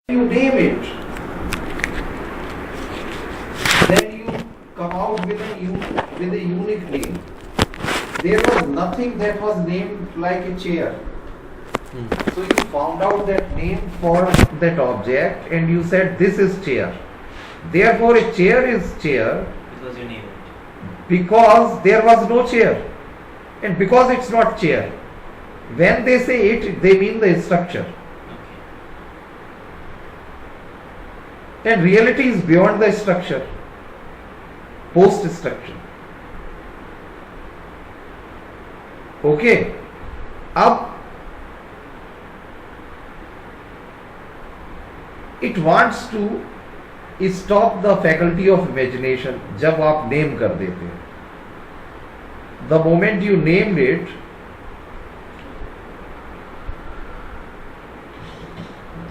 You name it, then you come out with a unique name. There was nothing that was named like a chair. So you found out that name for that object and you said this is chair. Therefore a chair is chair because you name it. because there was no chair and because it's not chair. When they say it, they mean the structure. And reality is beyond the structure, post structure. Okay. अब it wants to stop the faculty of imagination जब आप name कर देते हैं. The moment you named it,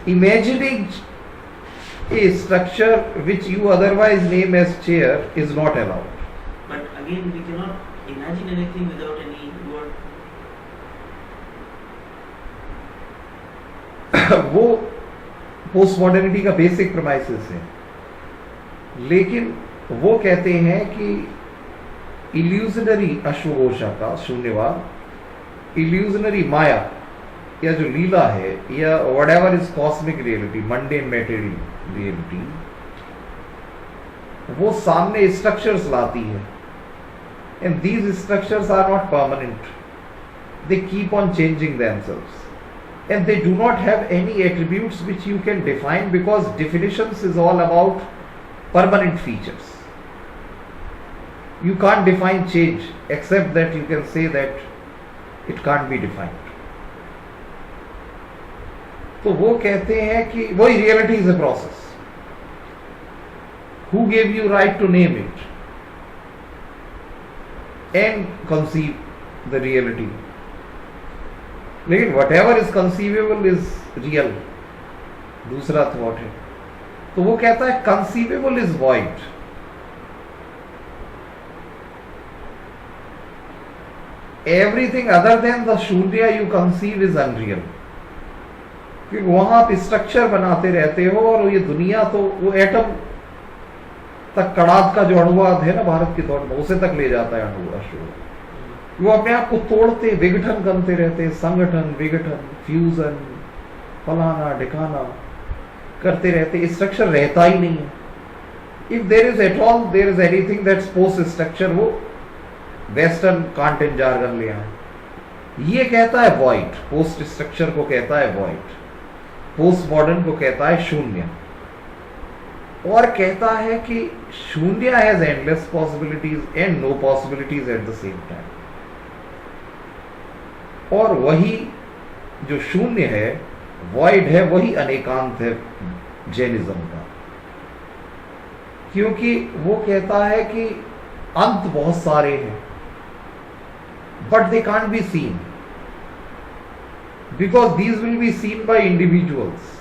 imagining a structure which you otherwise name as chair is not allowed. But again, we cannot imagine anything without any word. वो post modernity का basic premises है, लेकिन वो कहते हैं कि इल्यूजनरी अश्वघोषा का शून्यवाद, illusionary माया या जो लीला है या whatever is cosmic reality, mundane material reality, वो सामने स्ट्रक्चर्स लाती है and these structures are not permanent, they keep on changing themselves and they do not have any attributes which you can define because definitions is all about permanent features. You can't define change except that you can say that it can't be defined. तो वो कहते हैं कि वही reality is a process. Who gave you right to name it and conceive the reality? लेकिन whatever is conceivable is real, दूसरा thought है. तो वो कहता है conceivable is void. Everything other than the शून्य you conceive is unreal. क्योंकि वहां आप स्ट्रक्चर बनाते रहते हो और ये दुनिया तो वो एटम तक कड़ात का जो अणुवाद है ना भारत की दौड़ में, उसे तक ले जाता है अणुवाद. वो अपने आप को तोड़ते विघटन करते रहते, संगठन विघटन फ्यूजन फलाना ढिकाना करते रहते, स्ट्रक्चर रहता ही नहीं है. If there is at all there is anything that's post structure, वो वेस्टर्न कांटेंट जार्गन ले आए. ये कहता है वॉइड, पोस्ट स्ट्रक्चर को कहता है वॉइड, पोस्ट मॉडर्न को कहता है शून्य, और कहता है कि शून्य has endless possibilities and no possibilities at the same time. और वही जो शून्य है, वॉइड है, वही अनेकांत है जैनिज्म का. क्योंकि वो कहता है कि अंत बहुत सारे हैं but they can't be seen because these will be seen by individuals.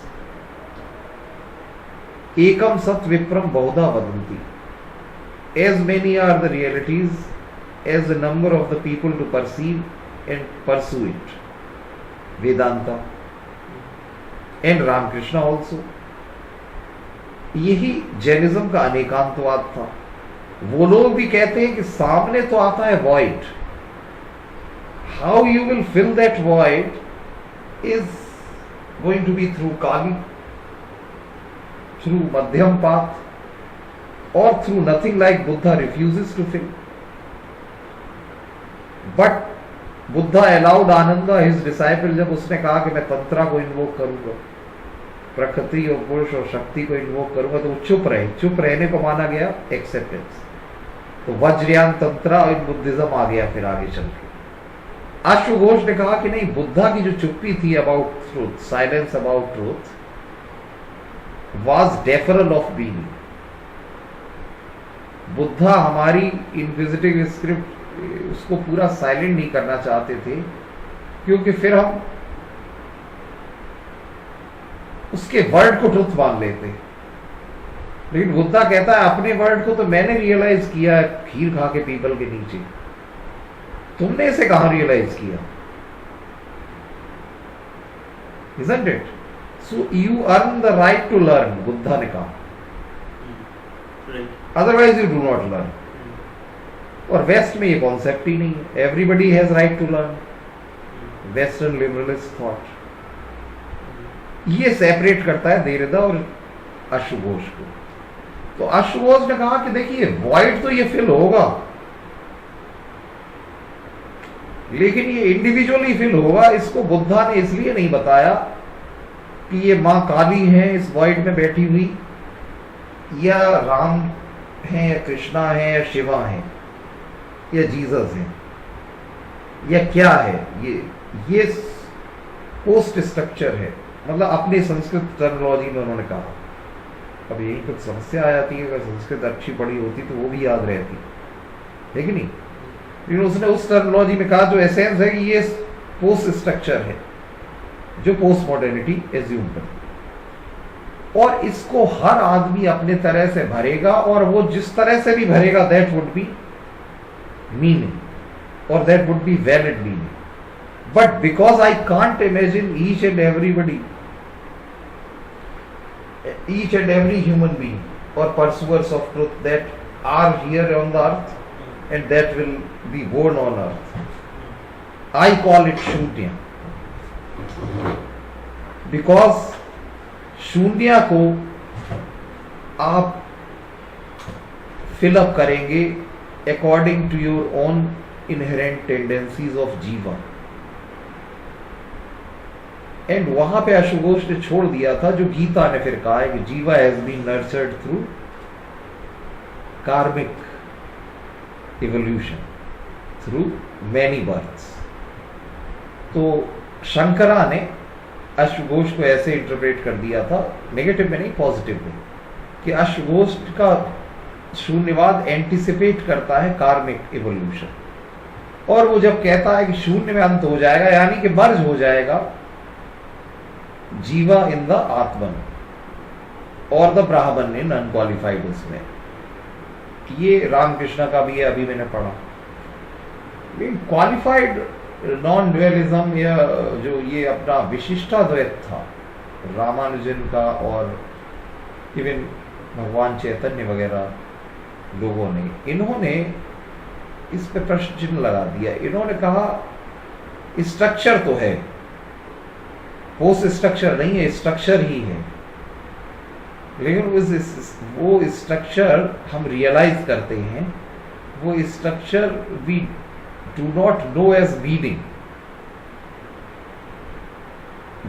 एकम सत विप्रम बहुधा वदंती. As many are the realities as the number of the people to perceive and pursue it. Vedanta and Ramakrishna also. यही जैनिज्म का अनेकांतवाद था. वो लोग भी कहते हैं कि सामने तो आता है void. How you will fill that void is going to be through Kali, through Madhyam path, or through nothing like Buddha refuses to fill. But Buddha allowed Ananda his disciple, जब उसने कहा कि मैं तंत्रा को इन्वोक करूंगा, प्रकृति और पुरुष और शक्ति को इन्वोक करूंगा, तो वो चुप रहे. चुप रहने को माना गया एक्सेप्टेंस. तो वज्रयान तंत्रा और बुद्धिज्म आ गया फिर आगे चल के. अश्वघोष ने कहा कि नहीं, बुद्धा की जो चुप्पी थी about truth, silence about truth, was deferral of being. Buddha हमारी इनक्विजिटिव स्क्रिप्ट उसको पूरा साइलेंट नहीं करना चाहते थे, क्योंकि फिर हम उसके वर्ड को ट्रुथ मान लेते. लेकिन बुद्धा कहता है अपने वर्ड को तो मैंने रियलाइज किया है खीर खा के पीपल के नीचे, तुमने इसे कहां रियलाइज किया? Isn't it? So you earn the right to learn, Buddha ने कहा, Right. Otherwise you do not learn. और वेस्ट में ये कॉन्सेप्ट ही नहीं है, everybody has right to learn, western liberalist thought ये सेपरेट करता है देरिदा और अश्वघोष को। तो अश्वघोष ने कहा कि देखिए वॉइड तो ये फिल होगा, लेकिन ये इंडिविजुअली फिल होगा। इसको बुद्धा ने इसलिए नहीं बताया कि ये मां काली है इस वॉइड में बैठी हुई, या राम है या कृष्णा है या शिवा है या जीसस है या क्या है। ये पोस्ट स्ट्रक्चर है, मतलब अपने संस्कृत टर्मिनोलॉजी में उन्होंने कहा। अब यही कुछ समस्या आ जाती है, अगर संस्कृत अच्छी पढ़ी होती तो वो भी याद रहती है कि नहीं, लेकिन उसने उस टर्मिनोलॉजी में कहा जो एसेंस है कि ये पोस्ट स्ट्रक्चर है जो पोस्ट मॉडर्निटी एज्यूम करती है, और इसको हर आदमी अपने तरह से भरेगा, और वो जिस तरह से भी भरेगा दैट वुड बी मीनिंग और that would be valid meaning. But because I can't imagine each and everybody, each and every human being or pursuers of truth that are here on the earth and that will be born on earth, I call it shunya, because शून्य को आप fill up करेंगे according to your own inherent tendencies of jiva. And वहां पे अश्वघोष ने छोड़ दिया था जो गीता ने फिर कहा है कि जीवा हैज बीन नर्चर्ड थ्रू कार्मिक इवोल्यूशन थ्रू मैनी बर्थ्स। तो शंकरा ने अश्वघोष को ऐसे इंटरप्रेट कर दिया था, नेगेटिव में नहीं पॉजिटिव में, कि अश्वघोष का शून्यवाद एंटिसिपेट करता है कार्मिक इवोल्यूशन, और वो जब कहता है कि शून्य में अंत हो जाएगा यानी कि मर्ज हो जाएगा जीवा इन द आत्मन और द ब्राह्मण इन अनक्वालिफाइड, उसमें ये रामकृष्ण का भी है, अभी मैंने पढ़ा। लेकिन क्वालिफाइड नॉन ड्वेलिज्म या जो ये अपना विशिष्टाद्वैत था रामानुजन का, और इवन भगवान चैतन्य वगैरह लोगों ने, इन्होंने इस पे प्रश्न चिन्ह लगा दिया। इन्होंने कहा स्ट्रक्चर तो है, पोस्ट स्ट्रक्चर नहीं है, स्ट्रक्चर ही है, लेकिन वो स्ट्रक्चर हम रियलाइज करते हैं, वो structure we do not know as meaning,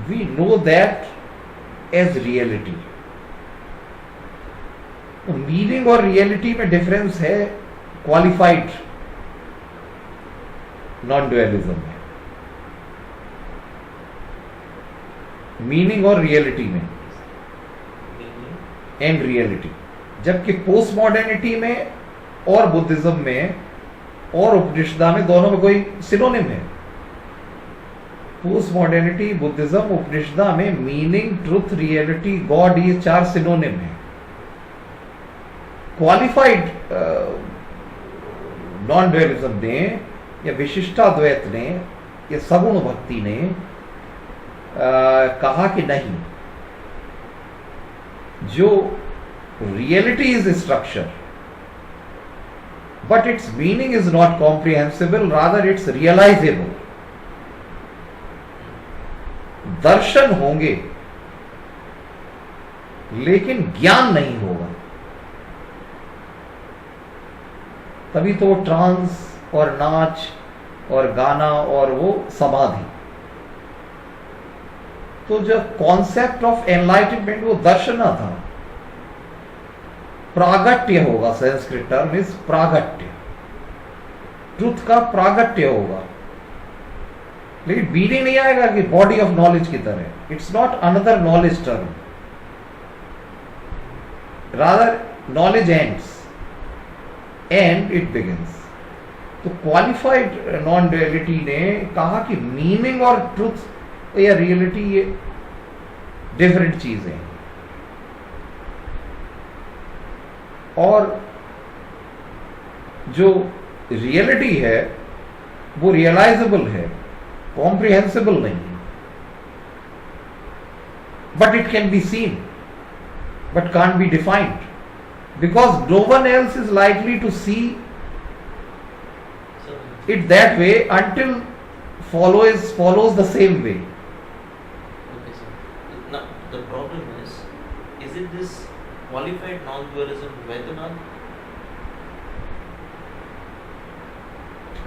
we know that as reality. Meaning और रियलिटी में डिफरेंस है क्वालिफाइड नॉन ड्युअलिज्म में, मीनिंग और रियलिटी में, एंड रियलिटी। जबकि पोस्ट मॉडर्निटी में और बुद्धिज्म में और उपनिषदा में, दोनों में कोई सिनोनिम है। पोस्ट मॉडर्निटी, बुद्धिज्म, उपनिषदा में मीनिंग, ट्रुथ, रियलिटी, गॉड, ये 4 सिनोनिम है। क्वालिफाइड नॉन ड्युअलिज्म ने या विशिष्टाद्वैत ने या सगुण भक्ति ने कहा कि नहीं, जो reality is structure but its meaning is not comprehensible, rather it's realisable. दर्शन होंगे लेकिन ज्ञान नहीं होगा, तभी तो ट्रांस और नाच और गाना और वो समाधि। तो जो कॉन्सेप्ट ऑफ एनलाइटनमेंट वो दर्शन था, प्रागट्य होगा, संस्कृत टर्म इज प्रागट्य, ट्रुथ का प्रागट्य होगा, लेकिन मीनिंग नहीं आएगा कि बॉडी ऑफ नॉलेज की तरह। It's not another knowledge term, rather knowledge ends and it begins. तो क्वालिफाइड नॉन डुअलिटी ने कहा कि मीनिंग और ट्रुथ या रियलिटी ये डिफरेंट चीजें हैं, और जो रियलिटी है वो रियलाइजेबल है, कॉम्प्रिहेंसिबल नहीं है। but it can be seen, but can't be defined, because no one else is likely to see So, it that way until follows the same way. okay, sir. Now, the problem is it this qualified non-dualism Vedanath?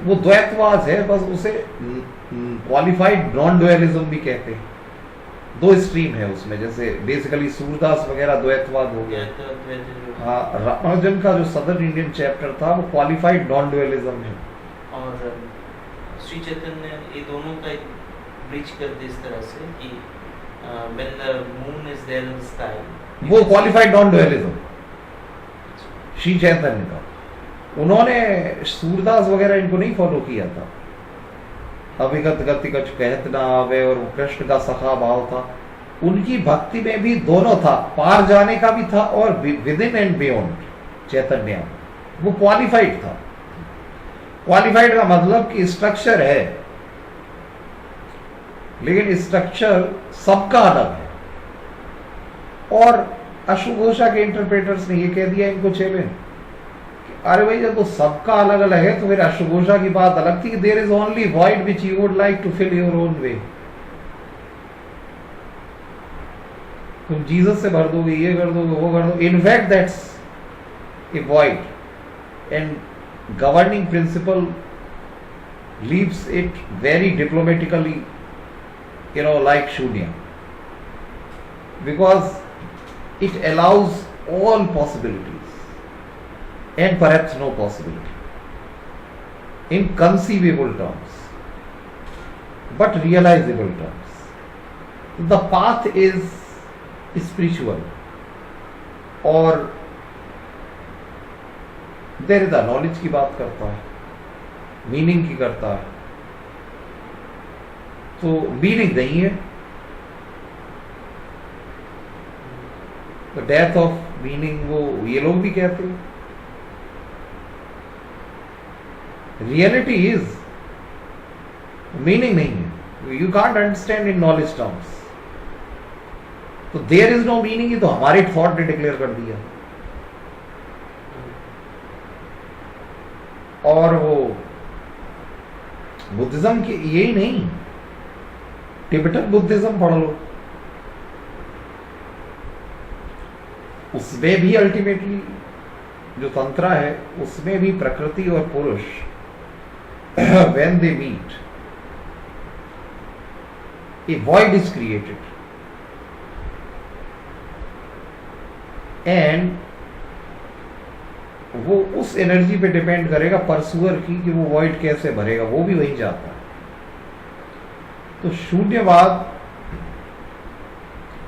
वो द्वैतवाद है, बस उसे qualified non dualism भी कहते हैं. दो stream है उसमें, जैसे बेसिकली सूरदास वगैरह द्वैतवाद हो गया. हाँ, रामानुजन का जो सदर्न इंडियन चैप्टर था वो क्वालिफाइड नॉन डुअलिज्म है. और श्री चैतन्य ये दोनों का एक ब्रिज कर दे इस तरह से कि when the moon is there in the sky, वो qualified non dualism Shri Chaitanya का. उन्होंने सूरदास वगैरह इनको नहीं फॉलो किया था. अभिगत गति कछ कहत ना आवे और कृष्ण का सखा भाव था. उनकी भक्ति में भी दोनों था, पार जाने का भी था और विद इन एंड बियॉन्ड. चैतन्य वो क्वालिफाइड था. क्वालिफाइड का मतलब कि स्ट्रक्चर है, लेकिन स्ट्रक्चर सबका अलग है. और अश्वघोषा के इंटरप्रेटर्स ने ये कह दिया इनको चैलेंज, अरे भाई जब तो सबका अलग अलग है तो फिर अश्वघोषा की बात अलग थी कि there is only void which you would like to fill your own way. तुम जीसस से भर दोगे, ये कर दोगे, वो कर दोगे. In fact that's a void, and governing principle leaves it very diplomatically, like Shunya, because it allows all possibilities and perhaps no possibility in conceivable terms, but realizable terms. The path is spiritual, or there is a knowledge की बात करता है, meaning की करता है. तो meaning नहीं है, तो डेथ ऑफ मीनिंग वो ये लोग भी कहते हैं. रियलिटी इज, मीनिंग नहीं है. You can't understand in knowledge terms. तो देयर इज नो मीनिंग, ही तो हमारे थॉट ने डिक्लेयर कर दिया. और वो बुद्धिज्म की यही नहीं, टिबेटन बुद्धिज्म पढ़ लो, उसमें भी अल्टीमेटली जो तंत्र है उसमें भी प्रकृति और पुरुष when they meet a void is created, and वो उस एनर्जी पे डिपेंड करेगा परसुअर की कि वो वॉइड कैसे भरेगा, वो भी वहीं जाता है. तो शून्यवाद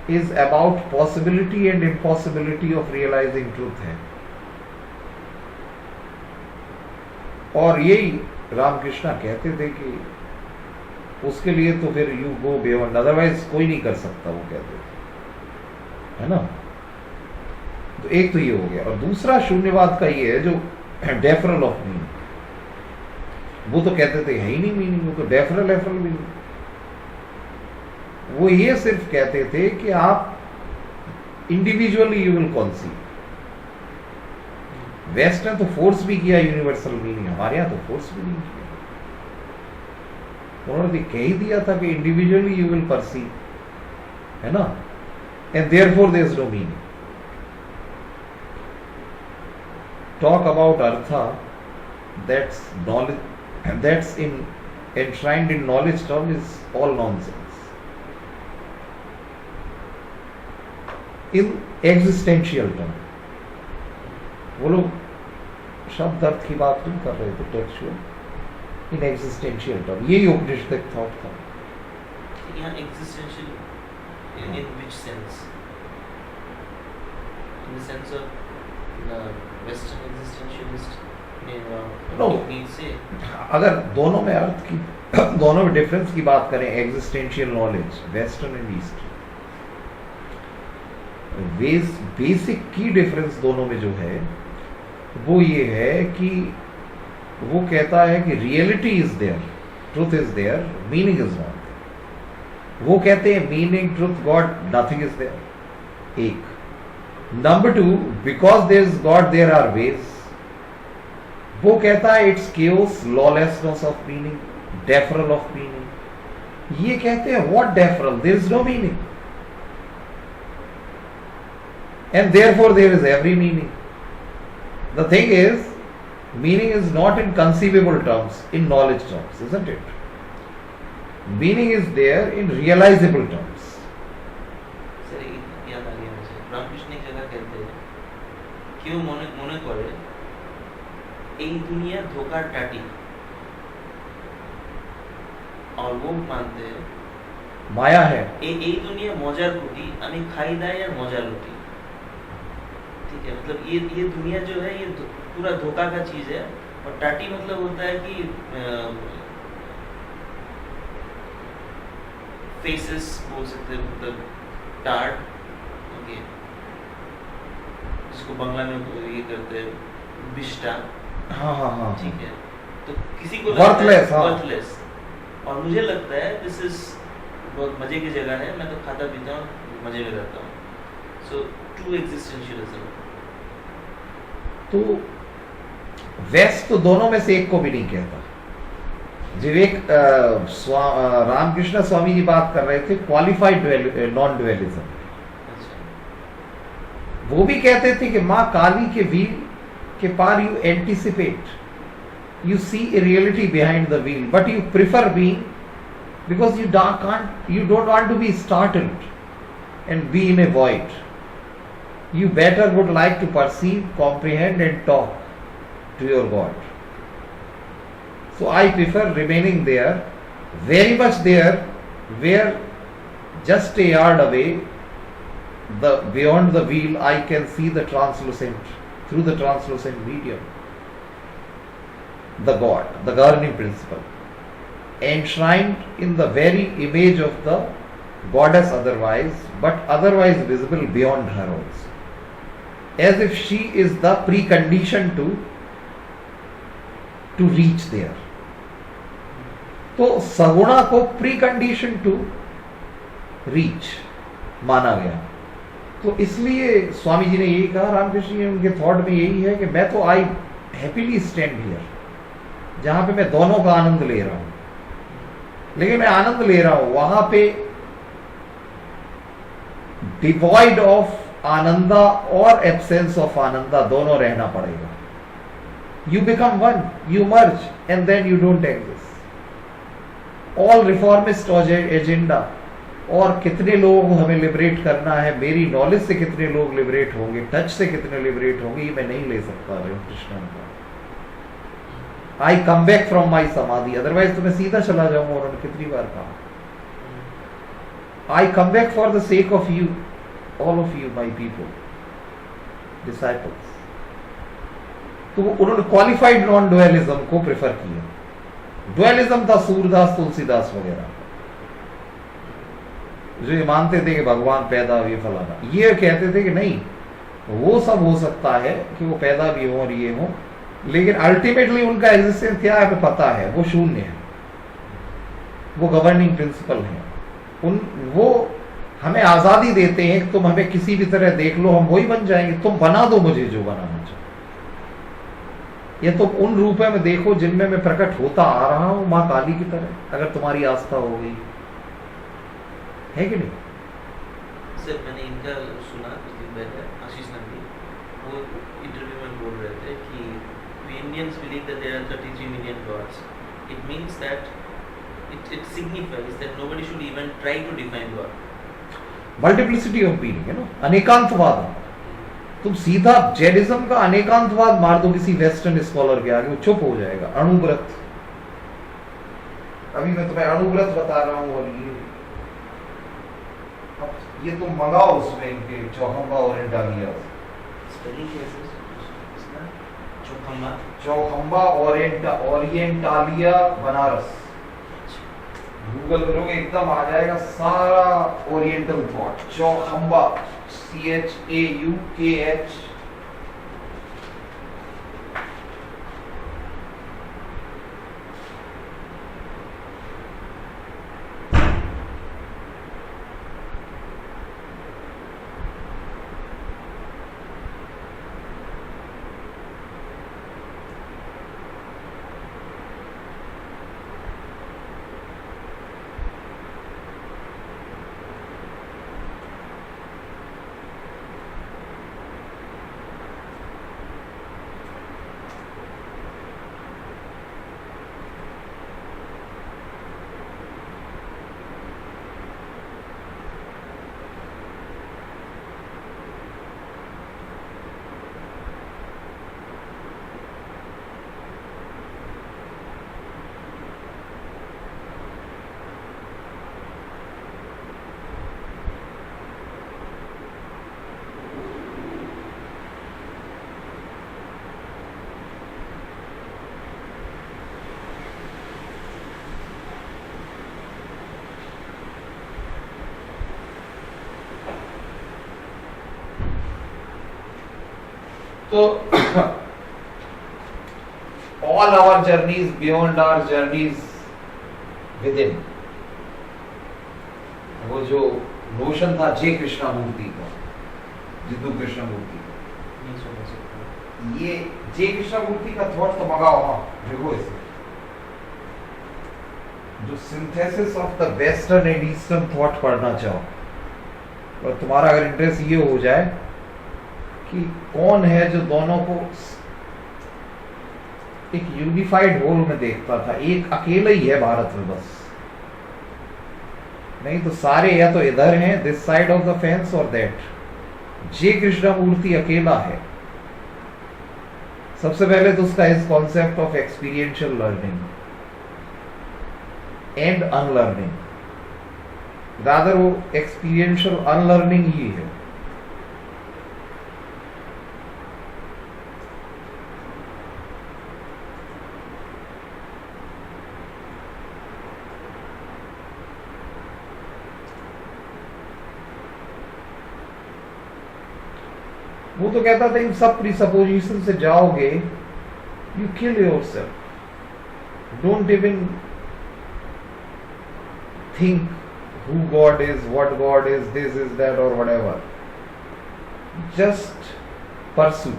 is about possibility and impossibility of realising truth है. और यही रामकृष्ण कहते थे कि उसके लिए तो फिर यू गो बियॉन्ड, अदरवाइज कोई नहीं कर सकता, वो कहते थे, है ना. तो एक तो ये हो गया. और दूसरा शून्यवाद का ये है जो डेफरल ऑफ मीनिंग, वो तो कहते थे है ही नहीं मीनिंग, वो तो डेफरल एफरल मीनिंग. वो ये सिर्फ कहते थे कि आप इंडिविजुअली यू विल कॉन्सीव. वेस्ट ने तो फोर्स भी किया यूनिवर्सल मीनिंग, हमारे यहां तो फोर्स भी नहीं किया. उन्होंने कह ही दिया था कि इंडिविजुअली यू विल परसीव, है ना, and therefore there is no meaning. Talk about artha, that's knowledge, and that's enshrined in knowledge term is all nonsense. In existential term, वो लोग शब्द अर्थ की बात नहीं कर रहे थे, टेक्सचुअल. इन एग्जिस्टेंशियल टर्म, यही उपनिषदिक थॉट था. यहाँ existential in which sense? In the sense of the Western existentialist No. technique से, अगर दोनों में अर्थ की दोनों में डिफरेंस की बात करें, existential knowledge western and east, basic की डिफरेंस दोनों में जो है वो ये है कि वो कहता है कि reality is there, truth is there, meaning is not. वो कहते हैं meaning truth God nothing is there. एक number 2, because there is God there are ways. वो कहता है it's chaos, lawlessness of meaning, deferral of meaning. ये कहते हैं what deferral, there is no meaning and therefore there is every meaning. The thing is meaning is not in conceivable terms, in knowledge terms, isn't it? Meaning is there in realizable terms. Sir याद आ गया मुझे, रामकृष्ण एक जगह कहते हैं क्यों মনে করে এই दुनिया धोखा टाटी, और वो मानते हैं माया है। এই दुनिया मौजार कुटी, আমি খাই দাই আর মজা লুটি। ठीक है, मतलब ये दुनिया जो है ये पूरा धोखा का चीज है। और टाटी मतलब होता है कि फेसेस बोल सकते हैं, मतलब टार्ट, ओके, जिसको बांग्ला में ये करते हैं बिष्टा। हाँ ठीक है, तो किसी को वर्थलेस। वर्थलेस। और मुझे लगता है दिस इज बहुत मजे की जगह है, मैं तो खाता पीता हूँ, मजे में रहता हूँ। So true existentialism. तो वेस्ट तो दोनों में से एक को भी नहीं कहता। विवेक रामकृष्ण स्वामी जी बात कर रहे थे क्वालिफाइड नॉन डुअलिज्म। वो भी कहते थे कि माँ काली के व्हील के पार you anticipate, you see a reality behind the wheel, but you prefer being, because you don't want to be startled and be in a void. You better would like to perceive, comprehend and talk to your God. So I prefer remaining there, very much there, where just a yard away, beyond the veil, I can see the translucent, through the translucent medium, the God, the governing principle, enshrined in the very image of the goddess otherwise, but otherwise visible beyond her also. As if she is the precondition to reach there. तो सगुणा को precondition to reach माना गया। तो इसलिए स्वामी जी ने यही कहा, रामकृष्ण जी उनके थॉट में यही है कि मैं तो आई हैप्पीली स्टैंड हियर, जहां पे मैं दोनों का आनंद ले रहा हूं। लेकिन मैं आनंद ले रहा हूं वहां पे डिवॉइड ऑफ आनंदा और एब्सेंस ऑफ आनंदा दोनों रहना पड़ेगा। You become one, you merge and then you don't exist. All reformist agenda, और कितने लोग हमें लिबरेट करना है, मेरी नॉलेज से कितने लोग लिबरेट होंगे, टच से कितने लिबरेट होंगे, ये मैं नहीं ले सकता कृष्ण का। आई कम बैक फ्रॉम माई समाधि, अदरवाइज तो मैं सीधा चला जाऊंगा। उन्होंने कितनी बार कहा, I come back for the sake of you, all of you my people, disciples। तो उन्होंने क्वालिफाइड नॉन डुअलिज्म को प्रेफर किया। डुअलिज्म था सूरदास, तुलसीदास वगैरह, जो ये मानते थे कि भगवान पैदा हुए फलाना। ये कहते थे कि नहीं, वो सब हो सकता है कि वो पैदा भी हो और ये हो, लेकिन अल्टीमेटली उनका एग्जिस्टेंस क्या है हमें पता है, वो शून्य है, वो गवर्निंग प्रिंसिपल है। वो हमें आजादी देते हैं कि तुम हमें किसी भी तरह देख लो, हम वही बन जाएंगे, तुम बना दो मुझे जो बनाना चाहो। ये तुम उन रूपों में देखो जिनमें मैं प्रकट होता आ रहा हूं, माँ काली की तरह, अगर तुम्हारी आस्था हो गई है कि नहीं। सर मैंने इनका सुना कुछ दिन पहले, आशीष नंदी, वो इंटरव्यू में बोल रहे थे कि we Indians believe that there are 33 million gods. It means that it signifies that nobody should even try to define God. Multiplicity of being है ना, अनेकांतवाद। तुम सीधा जैनिज्म का अनेकांतवाद मार दो किसी वेस्टर्न स्कॉलर के आगे, वो चुप हो जाएगा। अणुव्रत, अभी मैं तुम्हें अणुव्रत बता रहा हूं, और ये तुम मंगाओ उसमें इनके चौखंबा ओरिएंटालिया, स्पेलिंग कैसे इसका? चौखंबा, चौखंबा ओरिएंटालिया बनारस, गूगल करोगे एकदम आ जाएगा सारा ओरिएंटल थॉट। चौखंबा, CHAUKH, तो all our journeys beyond our journeys within, वो जो नोशन था जे कृष्णमूर्ति का, जिद्दू कृष्णमूर्ति का, नहीं समझ सकता। ये जे कृष्णमूर्ति का थॉट तो मगा वहां देखो इसे, जो synthesis of the western and eastern thought पढ़ना चाहो और तुम्हारा अगर इंटरेस्ट ये हो जाए कि कौन है जो दोनों को एक यूनिफाइड होल में देखता था, एक अकेला ही है भारत में बस, नहीं तो सारे या तो इधर हैं this side of the fence और दैट, जे कृष्णमूर्ति अकेला है। सबसे पहले तो उसका इस concept of experiential learning and unlearning, rather वो एक्सपीरियंशियल अनलर्निंग ही है। वो तो कहता था इन सब प्रीसपोजिशन से जाओगे you kill yourself, don't even think who God is, what God is, this is that or whatever, just pursue,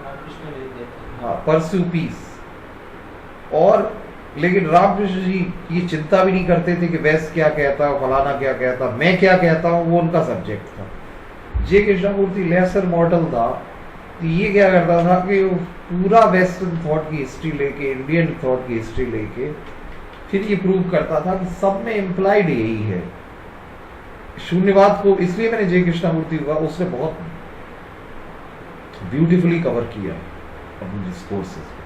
Ramakrishna लिख देते हैं। हाँ pursue peace। और लेकिन रामकृष्ण जी ये चिंता भी नहीं करते थे कि वैस क्या कहता, फलाना क्या कहता, मैं क्या कहता हूँ, वो उनका सब्जेक्ट था। जे कृष्णमूर्ति लेसर मॉडल था, तो ये क्या करता था कि वो पूरा वेस्टर्न थॉट की हिस्ट्री लेके, इंडियन थॉट की हिस्ट्री लेके फिर ये प्रूव करता था कि सब में इम्प्लाइड यही है। शून्यवाद को इसलिए मैंने जे कृष्णमूर्ति हुआ, उसने बहुत ब्यूटीफुली कवर किया अपने डिस्कोर्सेस में,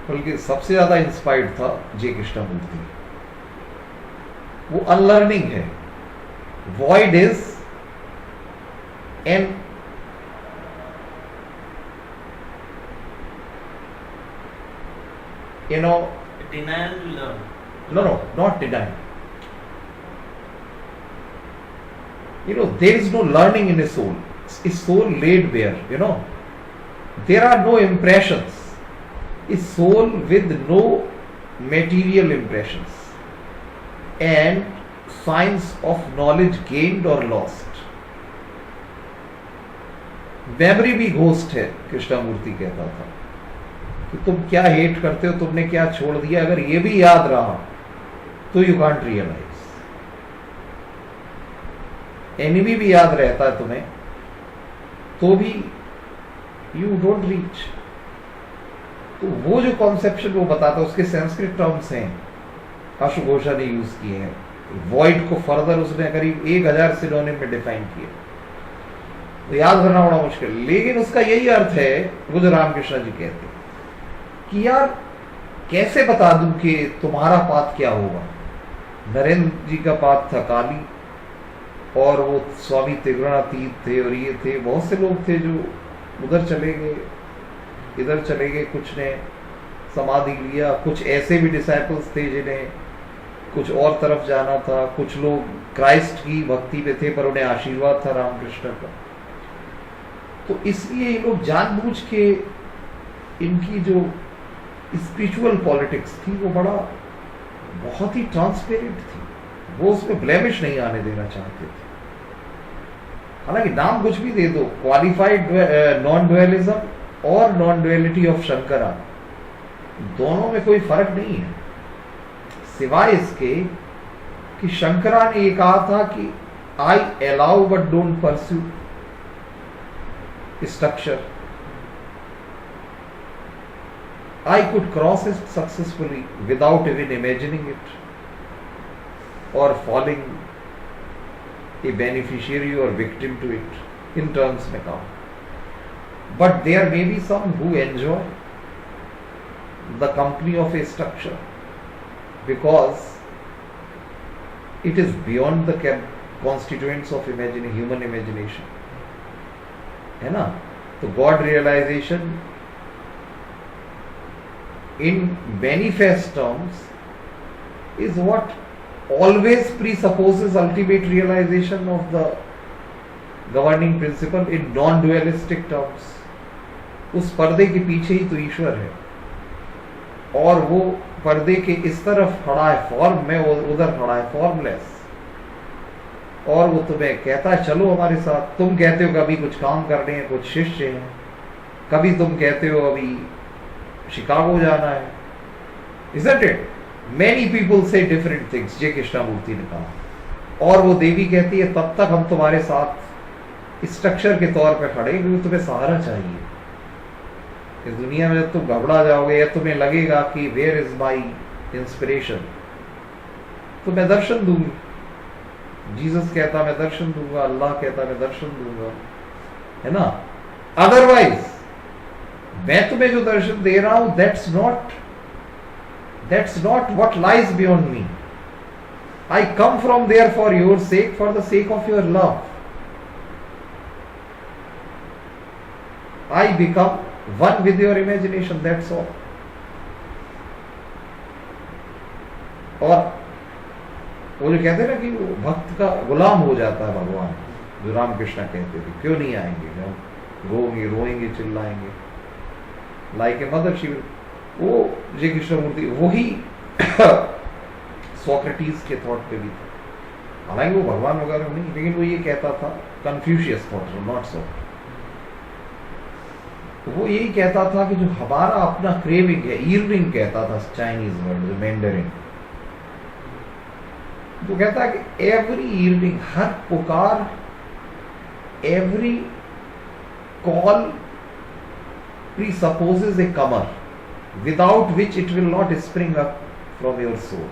बल्कि सबसे ज्यादा इंस्पायर्ड था जे कृष्णमूर्ति। वो अनलर्निंग है, void is an you know Denial to learn. no not denial, you know there is no learning in a soul, a soul laid bare, you know there are no impressions, a soul with no material impressions and signs of knowledge gained or lost। Memory भी ghost है, कृष्णमूर्ति कहता था कि तुम क्या hate करते हो, तुमने क्या छोड़ दिया, अगर ये भी याद रहा तो यू कांट रियलाइज। एनिमी भी याद रहता है तुम्हें तो भी यू डोंट रीच। तो वो जो कॉन्सेप्शन वो बताता, उसके संस्कृत टर्म्स हैं, अशुघोषा ने यूज किए हैं। वॉइड को फर्दर उसने करीब 1000 सिनोनिम में डिफाइन किया, तो याद करना बड़ा मुश्किल, लेकिन उसका यही अर्थ है वो जो रामकृष्ण जी कहते हैं कि यार कैसे बता दूं कि तुम्हारा पाथ क्या होगा। नरेंद्र जी का पाथ था काली, और वो स्वामी त्रिगुणातीत थे, और ये थे, बहुत से लोग थे जो उधर चले गए, इधर चले गए, कुछ ने समाधि लिया, कुछ ऐसे भी डिसाइपल्स थे जिन्हें कुछ और तरफ जाना था, कुछ लोग क्राइस्ट की भक्ति पे थे पर उन्हें आशीर्वाद था रामकृष्ण का। तो इसलिए ये लोग जानबूझ के इनकी जो स्पिरिचुअल पॉलिटिक्स थी वो बहुत ही ट्रांसपेरेंट थी, वो उसमें ब्लेमिश नहीं आने देना चाहते थे। हालांकि नाम कुछ भी दे दो, क्वालिफाइड नॉन डुअलिज्म और नॉन डुअलिटी ऑफ शंकरा, दोनों में कोई फर्क नहीं है, सिवाय इसके कि शंकरा ने ये कहा था कि आई allow but don't pursue structure, I could cross it successfully without even imagining it or falling a beneficiary or victim to it, in terms में कहा। But there may be some who enjoy the company of a structure because it is beyond the constituents of human imagination, है ना। तो God realization in manifest terms is what always presupposes ultimate realization of the governing principle in non-dualistic terms, उस पर्दे के पीछे ही तो ईश्वर है, और वो पर्दे के इस तरफ खड़ा है फॉर्म में, उधर खड़ा है फॉर्मलेस, और वो तुम्हें कहता है चलो हमारे साथ। तुम कहते हो कभी कुछ काम करने हैं, कुछ शिष्य हैं, कभी तुम कहते हो अभी शिकागो जाना है। Isn't it? Many people say different things, जे कृष्णामूर्ति ने कहा। और वो देवी कहती है तब तक हम तुम्हारे साथ स्ट्रक्चर के तौर पे खड़े, क्योंकि तुम्हें सहारा चाहिए इस दुनिया में। जब तुम घबरा जाओगे या तुम्हें लगेगा कि वेयर इज माई इंस्पिरेशन, तो मैं दर्शन दूंगी। जीसस कहता मैं दर्शन दूंगा, अल्लाह कहता मैं दर्शन दूंगा, है ना। अदरवाइज मैं तुम्हें जो दर्शन दे रहा हूं, that's not what lies beyond me. I come from there for your sake, for the sake of your love. I become one with your imagination, that's all. और वो जो कहते हैं ना कि वो भक्त का गुलाम हो जाता है भगवान, जो रामकृष्ण कहते थे, क्यों नहीं आएंगे, हम रोएंगे चिल्लाएंगे, लाइक ए मदर शी। वो श्री कृष्णमूर्ति वही सोक्रेटिस के थॉट पे भी था, हालांकि वो भगवान वगैरह नहीं, लेकिन वो ये कहता था, कन्फ्यूशियस थॉट, नॉट सो, वो यही कहता था कि जो हमारा अपना क्रेविंग है, ईर्निंग कहता था चाइनीज वर्ड, जो मैंडरिन, वो कहता है कि एवरी ईर्निंग, हर पुकार, every call presupposes a comer, without which it will not spring up from your soul.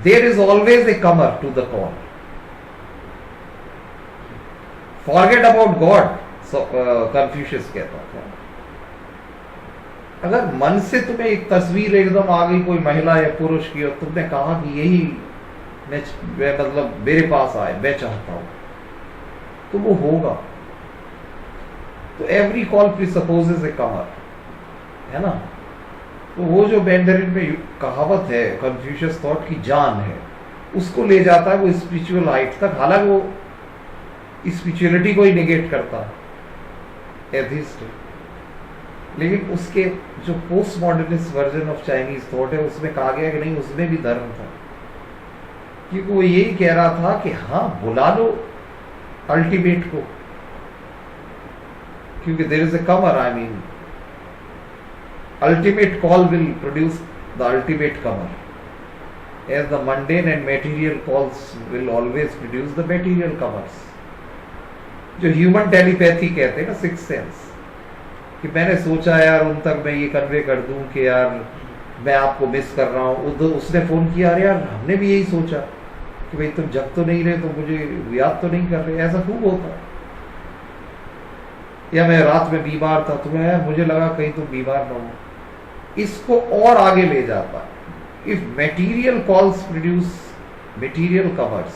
There is always a comer to the call. Forget about God, Confucius कहता था। अगर मन से तुम्हें एक तस्वीर एकदम आ गई कोई महिला या पुरुष की, और तुमने कहा कि यही मैं मतलब मेरे पास आए, मैं चाहता हूं, तो वो होगा। तो एवरी कॉल प्रीसपोजेस ए कमर, है ना। तो वो जो मैंडरिन में कहावत है, कन्फ्यूशियस थॉट की जान है, उसको ले जाता है वो स्पिरिचुअल हाइट तक। हालांकि वो स्पिरिचुअलिटी को ही निगेट करता है, एथिस्ट है, लेकिन उसके जो post modernist version of Chinese thought है, उसमें कहा गया कि नहीं, उसमें भी धर्म था, क्योंकि वो यही कह रहा था कि हाँ बुला लो अल्टीमेट को, क्योंकि there is a cover, I mean ultimate call will produce the ultimate comer, as the mundane and material calls will always produce the material comers. जो ह्यूमन टेलीपैथी कहते हैं ना, सिक्स सेंस, कि मैंने सोचा यार उन तक मैं ये कन्वे कर दूं कि यार मैं आपको मिस कर रहा हूं, उसने फोन किया, अरे यार हमने भी यही सोचा कि भाई तुम जग तो नहीं रहे, तो मुझे याद तो नहीं कर रहे, ऐसा खूब होता। या मैं रात में बीमार था, तुम्हें मुझे लगा कहीं तुम बीमार ना हो, इसको और आगे ले जाता है। If material calls produce material covers,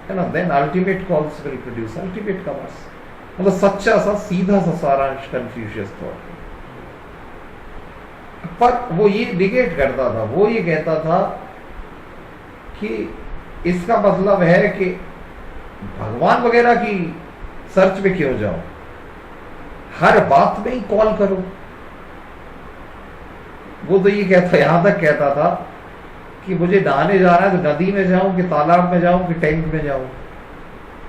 है ना, then ultimate calls will produce ultimate covers. मतलब सच्चा सा सीधा सा सारांश कन्फ्यूशियस थॉट। पर वो ये निगेट करता था, वो ये कहता था कि इसका मतलब है कि भगवान वगैरह की सर्च में क्यों जाओ, हर बात में ही कॉल करो। वो तो ये कहता, यहां तक कहता था कि मुझे नहाने जाना है तो नदी में जाऊं कि तालाब में जाऊं कि टैंक में जाऊं,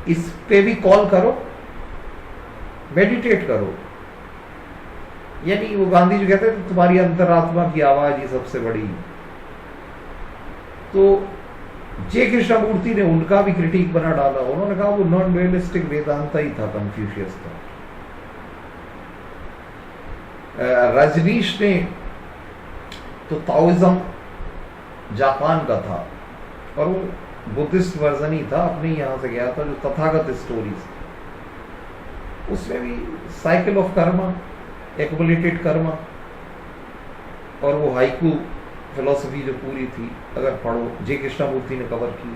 इस पे भी कॉल करो, मेडिटेट करो। यानी वो गांधी जी कहते हैं तुम्हारी अंतरात्मा की आवाज ही सबसे बड़ी। तो जे कृष्णमूर्ति ने उनका भी क्रिटिक बना डाला, उन्होंने कहा वो नॉन डुअलिस्टिक वेदांता ही था, कन्फ्यूशियस था। रजनीश ने तो ताओइज्म जापान का था, और वो बुद्धिस्ट वर्जन ही था, अपने यहां से गया था, जो तथागत स्टोरीज, उसमें भी cycle of Karma, accumulated Karma, और वो हाइकू फिलॉसफी जो पूरी थी, अगर पढ़ो, जे कृष्णमूर्ति ने कवर की।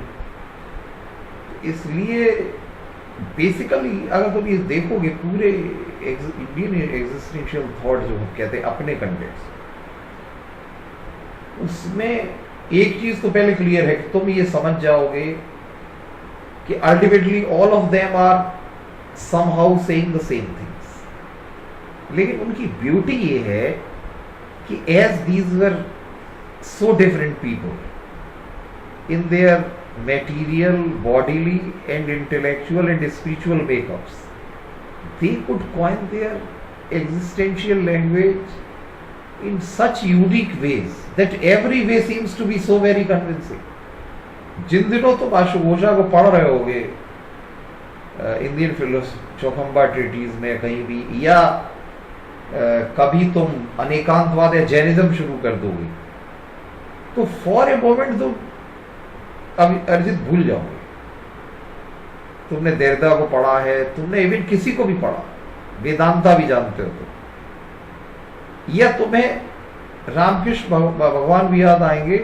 इसलिए बेसिकली अगर तुम ये देखोगे पूरे इंडियन एग्जिस्टेंशियल थॉट जो हम कहते हैं अपने कंटेक्स्ट, उसमें एक चीज तो पहले क्लियर है कि तुम ये समझ जाओगे कि ultimately all of them are somehow saying the same things, लेकिन उनकी ब्यूटी ये है कि as these were so different people in their material, bodily and intellectual and spiritual makeups, they could coin their existential language in such unique ways that every way seems to be so very convincing. जिन दिनों तुम आशुघोषा को पढ़ रहे होगे Indian philosophy Chaukhamba treaties में कहीं भी, या कभी तुम अनेकांतवाद या जैनिज्म शुरू कर दोगे, तो फॉर ए मोमेंट तुम अब अरिजित भूल जाओगे। तुमने देरदा को पढ़ा है, तुमने इवन किसी को भी पढ़ा, वेदांता भी जानते हो तो, या तुम्हें रामकृष्ण भगवान भी याद आएंगे,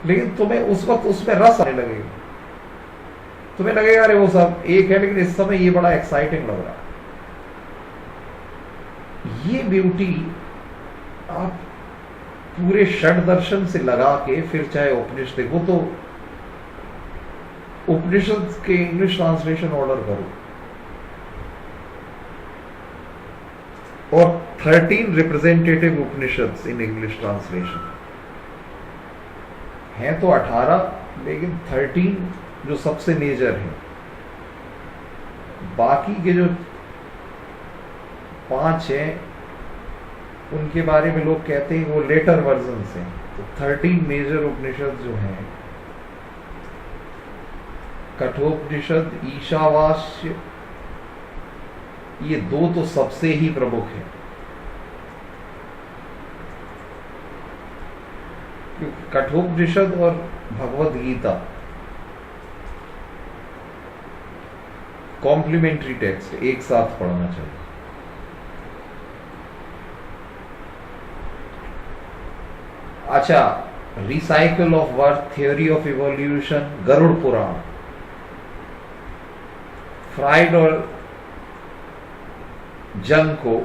लेकिन तुम्हें उस वक्त उसमें रस आने लगेगा, तुम्हें लगेगा अरे वो सब एक है, लेकिन इस समय ये बड़ा एक्साइटिंग लग रहा है। ये ब्यूटी आप पूरे षड दर्शन से लगा के फिर चाहे उपनिषद देखो, तो उपनिषद के इंग्लिश ट्रांसलेशन ऑर्डर करो और 13 representative Upanishad in English translation हैं तो 18, लेकिन 13 जो सबसे मेजर है, बाकी के जो 5 हैं उनके बारे में लोग कहते हैं वो लेटर वर्जन हैं। तो 13 मेजर उपनिषद जो हैं, कठोपनिषद, ईशावास्य, ये 2 तो सबसे ही प्रमुख हैं, क्योंकि कठोपनिषद और भगवद गीता कॉम्प्लीमेंट्री टेक्स्ट, एक साथ पढ़ना चाहिए। अच्छा, recycle of worth, theory of evolution, Garuda Purana, Freud और जंग को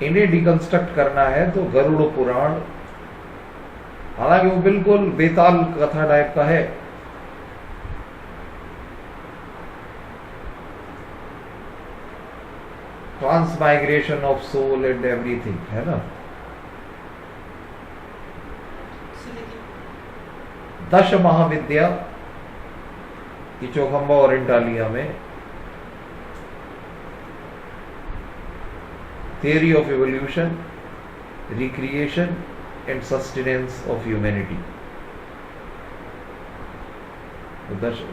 इन्हें डिकंस्ट्रक्ट करना है तो गरुड़ पुराण, हालांकि वो बिल्कुल बेताल कथा टाइप का है, transmigration of soul and everything, है ना। दश महाविद्या की चौखंबा ओरिएंटालिया में theory of evolution, recreation and sustenance of humanity,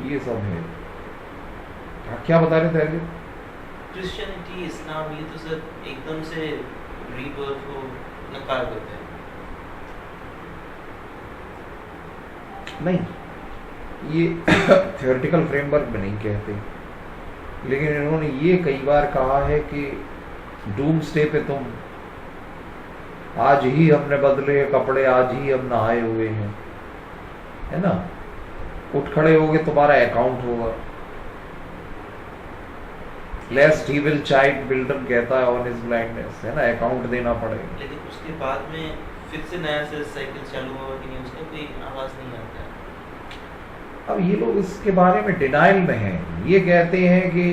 ये सब है। क्या बता रहे थे आगे? क्रिश्चियनिटी, इस्लाम, ये तो सर एकदम से रीबर्थ को नकार देते हैं। नहीं, ये थ्योरेटिकल फ्रेमवर्क में नहीं कहते, लेकिन इन्होंने ये कई बार कहा है कि डूम्सडे पे तुम आज ही हमने बदले कपड़े, आज ही हम नहाए हुए हैं, है ना, उठ खड़े होगे तुम्हारा अकाउंट होगा। लेस्ट ही विल चाइल्ड बिल्डर कहता है ऑन हिज ब्लाइंडनेस, है ना, अकाउंट देना पड़ेगा। लेकिन उसके बाद में फिर से नया से साइकिल चालू होगा कि नहीं, उसका कोई आवाज नहीं आता है। अब ये लोग इसके बारे में डिनाइल में हैं, ये कहते हैं कि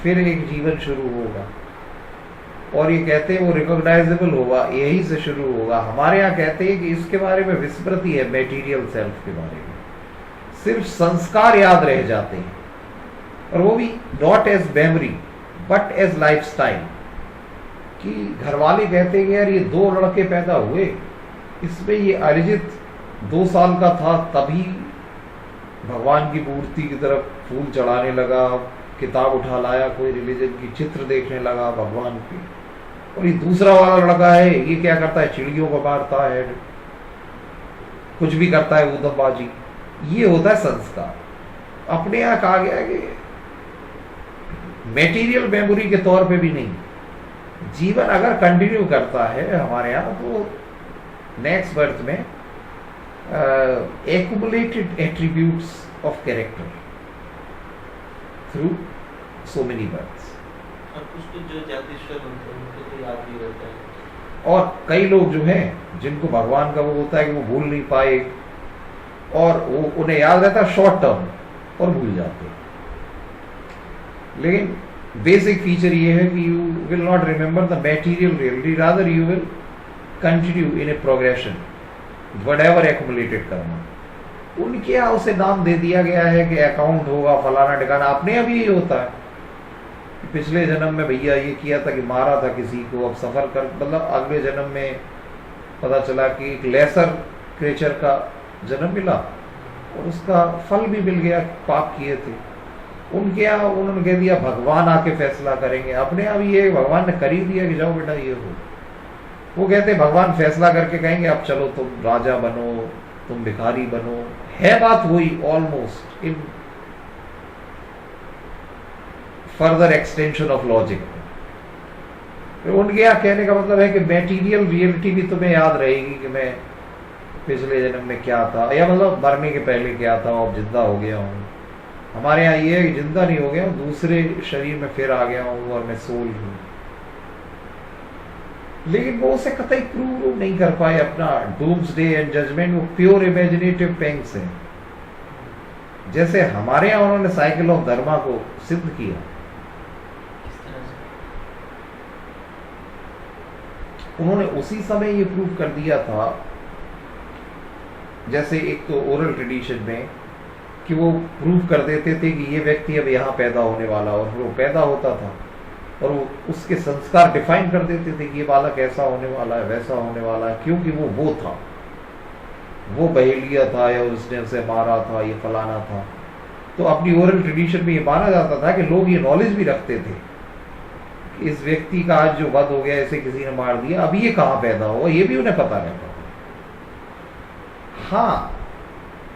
फिर एक जीवन शुरू होगा, और ये कहते हैं वो रिकॉग्नाइजेबल होगा, यही से शुरू होगा। हमारे यहाँ कहते हैं कि इसके बारे में विस्मृति है, मेटीरियल सेल्फ के बारे में सिर्फ संस्कार याद रह जाते हैं, और वो भी not as memory but as lifestyle. कि घर वाले कहते हैं कि यार ये 2 लड़के पैदा हुए, इसमें ये अरिजित 2 साल का था तभी भगवान की मूर्ति की तरफ फूल चढ़ाने लगा, किताब उठा लाया, कोई रिलीजन की चित्र देखने लगा भगवान की, और ये दूसरा वाला लड़का है, ये क्या करता है, चिड़ियों को मारता है, कुछ भी करता है, ऊधमबाजी। ये होता है संस्कार। अपने यहाँ कहा गया है कि मेटीरियल मेमोरी के तौर पे भी नहीं, जीवन अगर कंटिन्यू करता है हमारे यहाँ तो नेक्स्ट बर्थ में accumulated attributes of character through so many births. और कुछ जो जातिश्वर होते हैं उनको तो याद भी रहता है। और कई लोग जो हैं जिनको भगवान का वो होता है कि वो भूल नहीं पाए, और वो उन्हें याद रहता है शॉर्ट टर्म और भूल जाते हैं। लेकिन बेसिक फीचर ये है कि you will not remember the material reality, rather you will continue in A progression whatever accumulated Karma. उनके यहाँ उसे नाम दे दिया गया है कि अकाउंट होगा फलाना ठिकाना। अपने अभी ये होता है कि पिछले जन्म में भैया ये किया था कि मारा था किसी को, अब सफर कर मतलब अगले जन्म में पता चला कि एक लेसर क्रिएचर का जन्म मिला और उसका फल भी मिल गया, पाप किए थे। उनके यहाँ उन्होंने कह दिया भगवान आके फैसला करेंगे। अपने यहाँ ये भगवान ने कर ही दिया कि जाओ बेटा ये हो। वो कहते भगवान फैसला करके कहेंगे अब चलो तुम राजा बनो, तुम भिखारी बनो। है बात वही almost in further extension of logic. उनके यहाँ कहने का मतलब है कि मैटीरियल रियलिटी भी तुम्हें याद रहेगी कि मैं पिछले जन्म में क्या था, या मतलब मरने के पहले क्या था, अब जिंदा हो गया हूँ। हमारे यहाँ ये है कि जिंदा नहीं हो गया हूँ, दूसरे शरीर में फिर आ गया हूँ और मैं सोल हूँ। लेकिन वो उसे कतई प्रूव नहीं कर पाए अपना डूम्सडे एंड जजमेंट। वो प्योर इमेजिनेटिव पेंग्स हैं। जैसे हमारे यहाँ उन्होंने साइकिल ऑफ धर्मा को सिद्ध किया, उन्होंने उसी समय ये प्रूव कर दिया था। जैसे एक तो ओरल ट्रेडिशन में कि वो प्रूव कर देते थे कि ये व्यक्ति अब यहाँ पैदा होने वाला, और वो पैदा होता था और वो उसके संस्कार डिफाइन कर देते थे कि ये बालक ऐसा होने वाला है, वैसा होने वाला है, क्योंकि वो था, वो बहेलिया था या उसने उसे मारा था, ये फलाना था। तो अपनी ओरल ट्रेडिशन में ये माना जाता था कि लोग ये नॉलेज भी रखते थे कि इस व्यक्ति का आज जो वध हो गया, इसे किसी ने मार दिया, अब ये कहाँ पैदा हुआ, ये भी उन्हें पता रहता था। हाँ,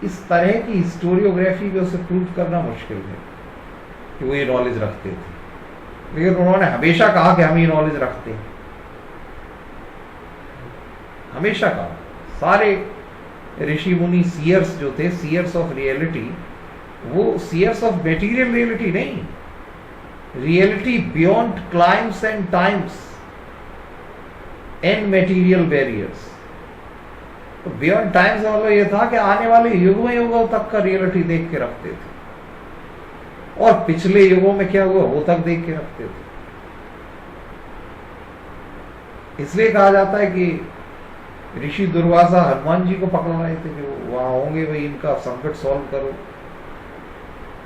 इस तरह की हिस्टोरियोग्राफी में उसे प्रूव करना मुश्किल है कि वो ये नॉलेज रखते थे, लेकिन उन्होंने हमेशा कहा कि हम ये नॉलेज रखते हैं। हमेशा कहा। सारे ऋषि मुनि सीयर्स जो थे, सीयर्स ऑफ रियलिटी, वो सीयर्स ऑफ मेटीरियल रियलिटी नहीं, reality beyond climbs and times and material barriers. तो बियॉन्ड टाइम्स मतलब ये था कि आने वाले युगों तक का रियलिटी देख के रखते थे, और पिछले युगों में क्या हुआ वो तक देख के रखते थे। इसलिए कहा जाता है कि ऋषि दुर्वासा हनुमान जी को पकड़ रहे थे कि वहां होंगे, भाई इनका संकट सॉल्व करो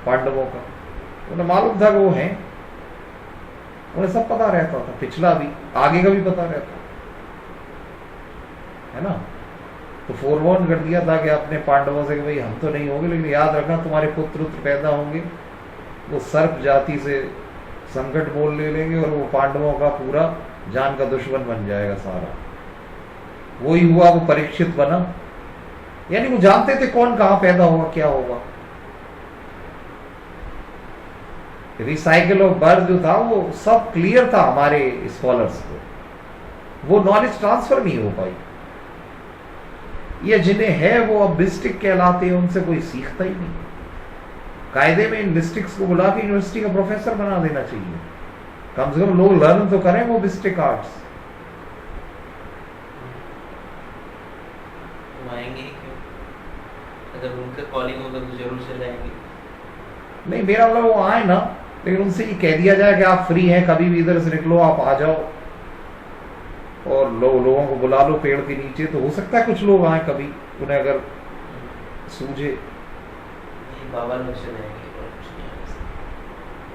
पांडवों का। उन्हें मालूम था कि वो हैं, उन्हें सब पता रहता था, पिछला भी आगे का भी पता रहता है ना। तो फोरवॉर्न कर दिया था कि अपने पांडवों से कि भाई हम तो नहीं होंगे, लेकिन याद रखना तुम्हारे पुत्र पैदा होंगे, वो सर्प जाति से संकट मोल ले लेंगे और वो पांडवों का पूरा जान का दुश्मन बन जाएगा सारा। वही हुआ, वो परीक्षित बना। यानी वो जानते थे कौन कहां पैदा होगा, क्या होगा। रिसाइकिल ऑफ बर्थ जो था वो सब क्लियर था हमारे स्कॉलर्स को, वो नॉलेज ट्रांसफर नहीं हो पाई। ये जिन्हें है वो अब मिस्टिक कहलाते हैं, उनसे कोई सीखता ही नहीं। कायदे में इन मिस्टिक्स को बुला के यूनिवर्सिटी का प्रोफेसर बना देना चाहिए, कम से कम लोग लर्न तो करें वो मिस्टिक आर्ट्स। आएंगे ही क्यों? अगर उनका कॉलिंग होगा तो जरूर चले आएंगे। नहीं, मेरा मतलब वो आए ना, लेकिन उनसे ये कह दिया जाए कि आप फ्री हैं, कभी भी इधर से निकलो, आप आ जाओ, और लोगों को बुला लो पेड़ के नीचे, तो हो सकता है कुछ लोग आए कभी, उन्हें अगर सूझे। बाबा लोग चले आएंगे।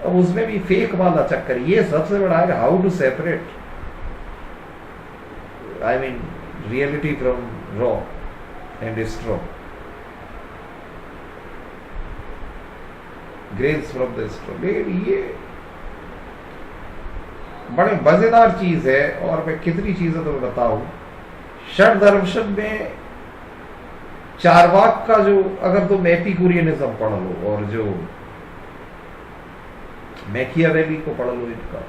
अब उसमें भी फेक वाला चक्कर, ये सबसे बड़ा है, how to separate I mean reality from raw and straw, grains from the straw. लेकिन ये बड़े मजेदार चीज है, और मैं कितनी चीजें तो बताऊं। षड दर्शन में चारवाक का जो, अगर तुम एपिक्यूरियनिज्म पढ़ लो और जो मैकियावेली को पढ़ लो, इनका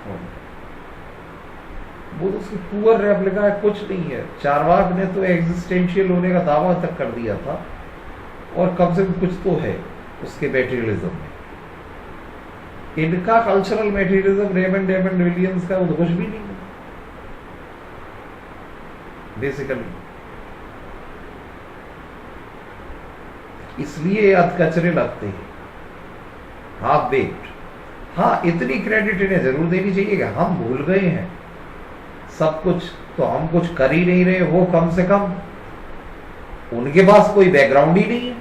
वो तो उसकी पुअर रेप्लिका है, कुछ नहीं है। चारवाक ने तो एग्जिस्टेंशियल होने का दावा तक कर दिया था, और कम से कम कुछ तो है उसके मेटीरियलिज्म में। इनका कल्चरल मेटीरियलिज्म रेमंड विलियम्स का वो तो कुछ भी नहीं है। बेसिकली। इसलिए अधकचरे लगते हैं, हाफ बेक्ड। हाँ, इतनी क्रेडिट इन्हें जरूर देनी चाहिए कि हम भूल गए हैं सब कुछ, तो हम कुछ कर ही नहीं रहे। वो कम से कम, उनके पास कोई बैकग्राउंड ही नहीं है,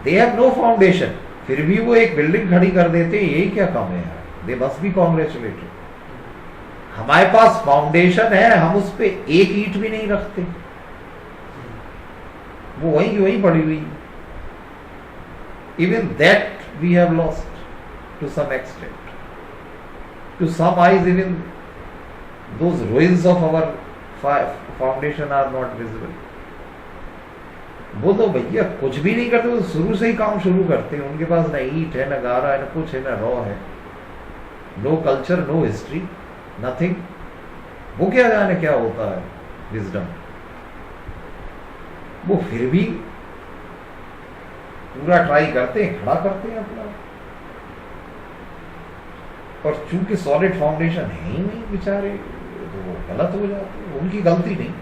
दे हैव नो फाउंडेशन, फिर भी वो एक बिल्डिंग खड़ी कर देते हैं, यही क्या कम है यार, दे मस्ट बी कॉन्ग्रेचुलेटेड। हमारे पास फाउंडेशन है, हम उस पर एक ईंट भी नहीं रखते, वो वहीं की वहीं पड़ी हुई है। Even that we have lost to some extent. To some eyes, even those ruins of our foundation are not visible. वो तो भैया कुछ भी नहीं करते, वो शुरू से ही काम शुरू करते हैं। उनके पास न ईट है, न गारा है, न कुछ है, न रॉ है, no culture, no history, nothing. वो क्या जाने क्या होता है विजडम। वो फिर भी पूरा ट्राई करते हैं, खड़ा करते हैं अपना। और चूंकि सॉलिड फाउंडेशन है ही नहीं बेचारे, तो वो गलत हो जाते हैं। उनकी गलती नहीं,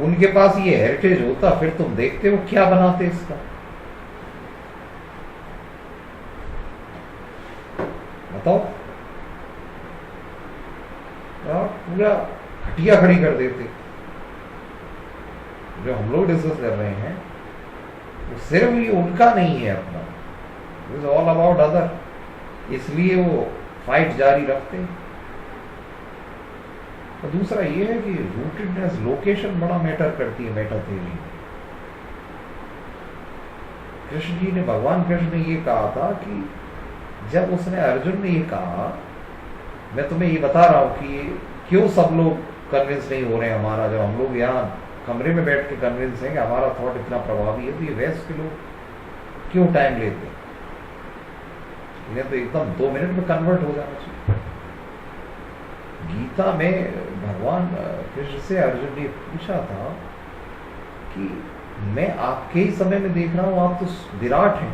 उनके पास ये हेरिटेज होता, फिर तुम देखते हो क्या बनाते इसका। बताओ, पूरा हटिया खड़ी कर देते। जो हम लोग डिस्कस कर रहे हैं वो सिर्फ ये उनका नहीं है अपना, it is all about other, इसलिए वो फाइट जारी रखते हैं। और दूसरा ये है कि रूटेडनेस, लोकेशन बड़ा मैटर करती है मेटा थ्योरी। कृष्ण जी ने, भगवान कृष्ण ने ये कहा था कि जब उसने, अर्जुन ने ये कहा, मैं तुम्हें ये बता रहा हूं कि क्यों सब लोग कन्विंस नहीं हो रहे हैं हमारा, जब हम लोग यहाँ कमरे में बैठ के कन्विंस हैं कि हमारा थॉट इतना प्रभावी है, तो ये वेस्ट के लोग क्यों टाइम लेते हैं? इन्हें तो एकदम 2 मिनट में कन्वर्ट हो जाना चाहिए। गीता में भगवान कृष्ण से अर्जुन ने पूछा था कि मैं आपके ही समय में देख रहा हूं, आप तो विराट हैं।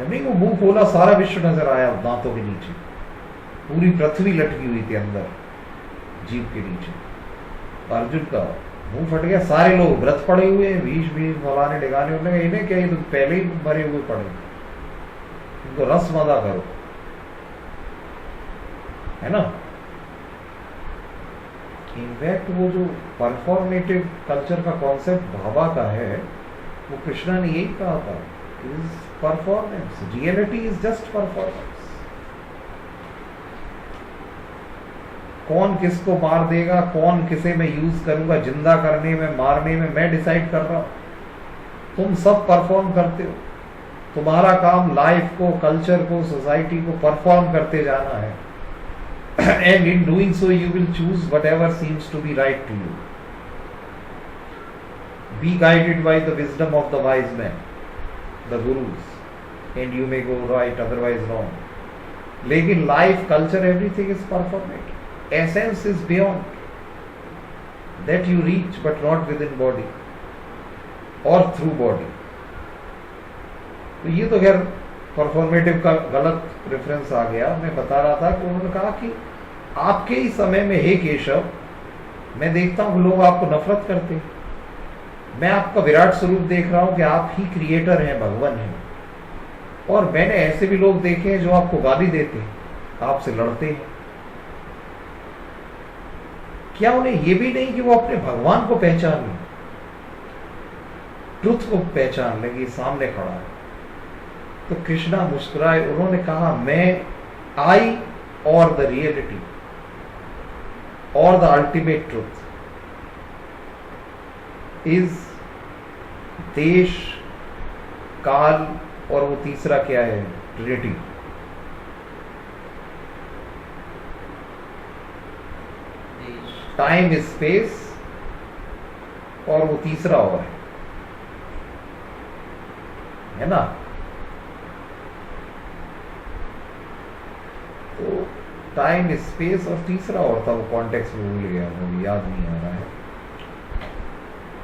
नहीं, वो मुंह खोला, सारा विश्व नजर आया दांतों के नीचे, पूरी पृथ्वी लटकी हुई थी अंदर जीभ के नीचे। अर्जुन का मुंह फट गया, सारे लोग व्रत पड़े हुए हैं, विष भी फलाने डिगाने, उन्होंने कहा इन्हें क्या, ये तो पहले ही मरे हुए पड़े, इनको रस मदा करो, है ना। इनफैक्ट वो जो परफॉर्मेटिव कल्चर का कॉन्सेप्ट भाभा का है, वो कृष्णा ने यही कहा था, performance, reality is just performance. कौन किसको मार देगा, कौन किसे मैं यूज करूंगा, जिंदा करने में, मारने में, मैं डिसाइड कर रहा हूं। तुम सब परफॉर्म करते हो, तुम्हारा काम लाइफ को, कल्चर को, सोसाइटी को परफॉर्म करते जाना है। And in doing so you will choose whatever seems to be right to you. Be guided by the wisdom of the wise men, the gurus, and you may go right, otherwise wrong. लेकिन life, culture, everything is performative. Essence is beyond that you reach, but not within body or through body. तो ये तो खैर performative का गलत reference आ गया। मैं बता रहा था कि उन्होंने कहा कि आपके ही समय में, हे केशव, मैं देखता हूं लोग आपको नफरत करते, मैं आपका विराट स्वरूप देख रहा हूं कि आप ही क्रिएटर हैं, भगवान हैं। और मैंने ऐसे भी लोग देखे हैं जो आपको गाली देते हैं, आपसे लड़ते हैं। क्या उन्हें ये भी नहीं कि वो अपने भगवान को पहचान लें, ट्रुथ को पहचान लें कि सामने खड़ा है? तो कृष्णा मुस्कुराए, उन्होंने कहा, मैं, आई और द रियलिटी और द अल्टीमेट ट्रुथ इज देश, काल, और वो तीसरा क्या है, ट्रिनिटी। टाइम, स्पेस, और वो तीसरा और है ना। तो टाइम, स्पेस और तीसरा और था, वो कॉन्टेक्स्ट में भूल गया, मुझे याद नहीं आ रहा है।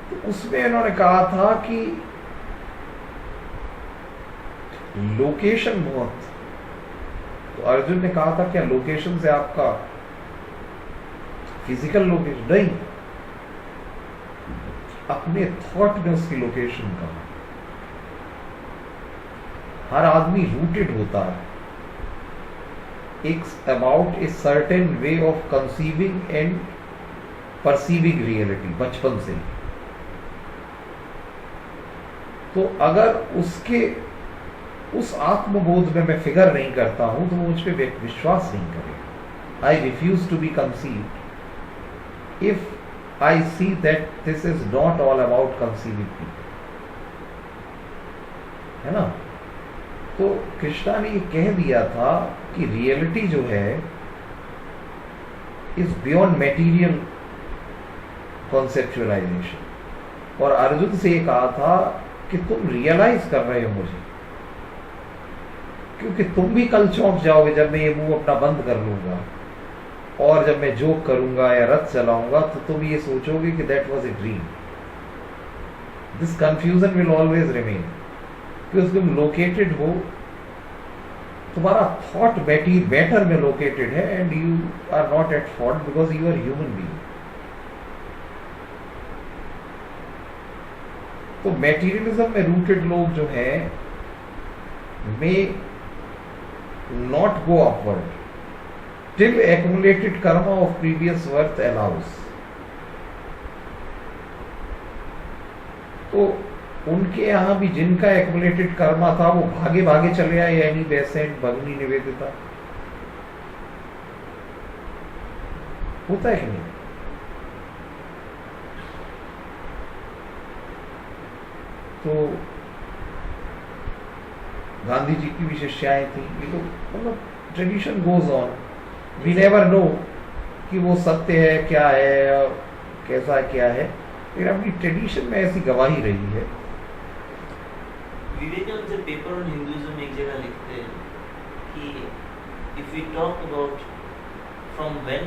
तो उसमें इन्होंने कहा था कि लोकेशन बहुत, तो अर्जुन ने कहा था क्या लोकेशन से आपका फिजिकल लोकेशन नहीं, अपने थॉट में उसकी लोकेशन कहाँ। हर आदमी रूटेड होता है एक about a certain way of conceiving and perceiving reality बचपन से। तो अगर उसके उस आत्मबोध में मैं फिगर नहीं करता हूं तो वो मुझ पर विश्वास नहीं करेगा। I refuse to be conceived if I see that this is not all about conceiving people, है ना। तो कृष्णा ने ये कह दिया था कि रियलिटी जो है इज बियॉन्ड मेटीरियल कॉन्सेप्चुअलाइजेशन। और अर्जुन से ये कहा था कि तुम रियलाइज कर रहे हो मुझे, क्योंकि तुम भी कल चौंक जाओगे जब मैं ये मुंह अपना बंद कर लूंगा और जब मैं जोक करूंगा या रथ चलाऊंगा तो तुम ये सोचोगे कि that was a dream. This confusion will always remain, because तुम लोकेटेड हो, तुम्हारा थॉट मैटर में लोकेटेड है and you are not at fault because you are human being. तो मैटीरियलिज्म में रूटेड लोग जो है may not go upward till accumulated karma of previous birth allows. तो उनके यहां भी जिनका एक्युमुलेटेड कर्मा था वो भागे भागे चले आए, यानी बेसेंट, भगनी, निवेदिता। होता है कि नहीं? तो गांधी जी की भी शिष्याएं थी। ये तो मतलब tradition goes on, we never know कि वो सत्य है क्या है कैसा क्या है, लेकिन अपनी ट्रेडिशन में ऐसी गवाही रही है। विवेकानंद से पेपर ऑन हिंदुइज्म एक जगह लिखते हैं कि if we talk about from when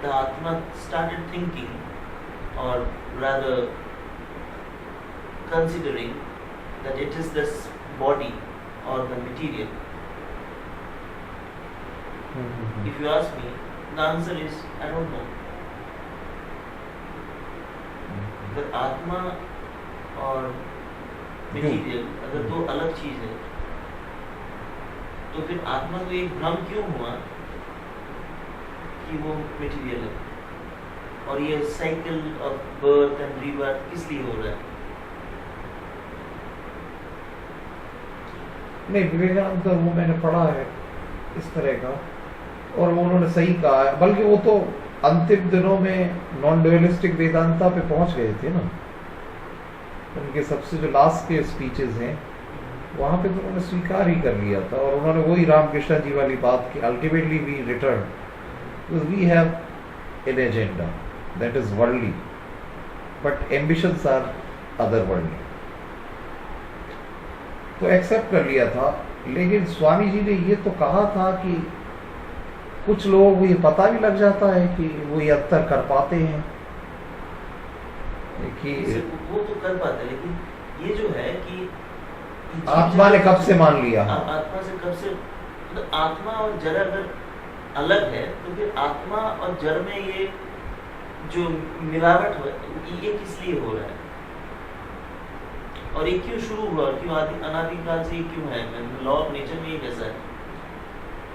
the atma started thinking और rather considering that it is this body or the material. If you ask me, the answer is I don't know. अगर आत्मा और material अगर दो अलग चीज है तो फिर आत्मा को एक भ्रम क्यों हुआ कि वो मटीरियल है, और ये cycle of birth and rebirth किस लिए हो रहा है? नहीं, विवेकानंद का वो मैंने पढ़ा है इस तरह का, और वो उन्होंने सही कहा है। बल्कि वो तो अंतिम दिनों में नॉन ड्यूअलिस्टिक वेदांता पे पहुंच गए थे ना। उनके सबसे जो लास्ट के स्पीचेस हैं वहां पे तो उन्होंने स्वीकार ही कर लिया था, और उन्होंने वही रामकृष्ण जी वाली बात की, ultimately we return, we have an agenda that is worldly but ambitions are other worldly. तो एक्सेप्ट कर लिया था। लेकिन स्वामी जी ने ये तो कहा था कि कुछ लोगों को ये पता भी लग जाता है कि वो ये अंतर कर पाते हैं कि वो तो कर पाते, लेकिन ये जो है कि आत्मा ने कब से मान लिया, आत्मा से कब से, मतलब आत्मा और जड़ अगर अलग है तो फिर आत्मा और जड़ में ये जो मिलावट हो ये किस लिए हो रहा है, और ये क्यों शुरू हुआ, क्यों अनादिकाल से ये क्यों है? लॉ ऑफ नेचर में ये कैसा है?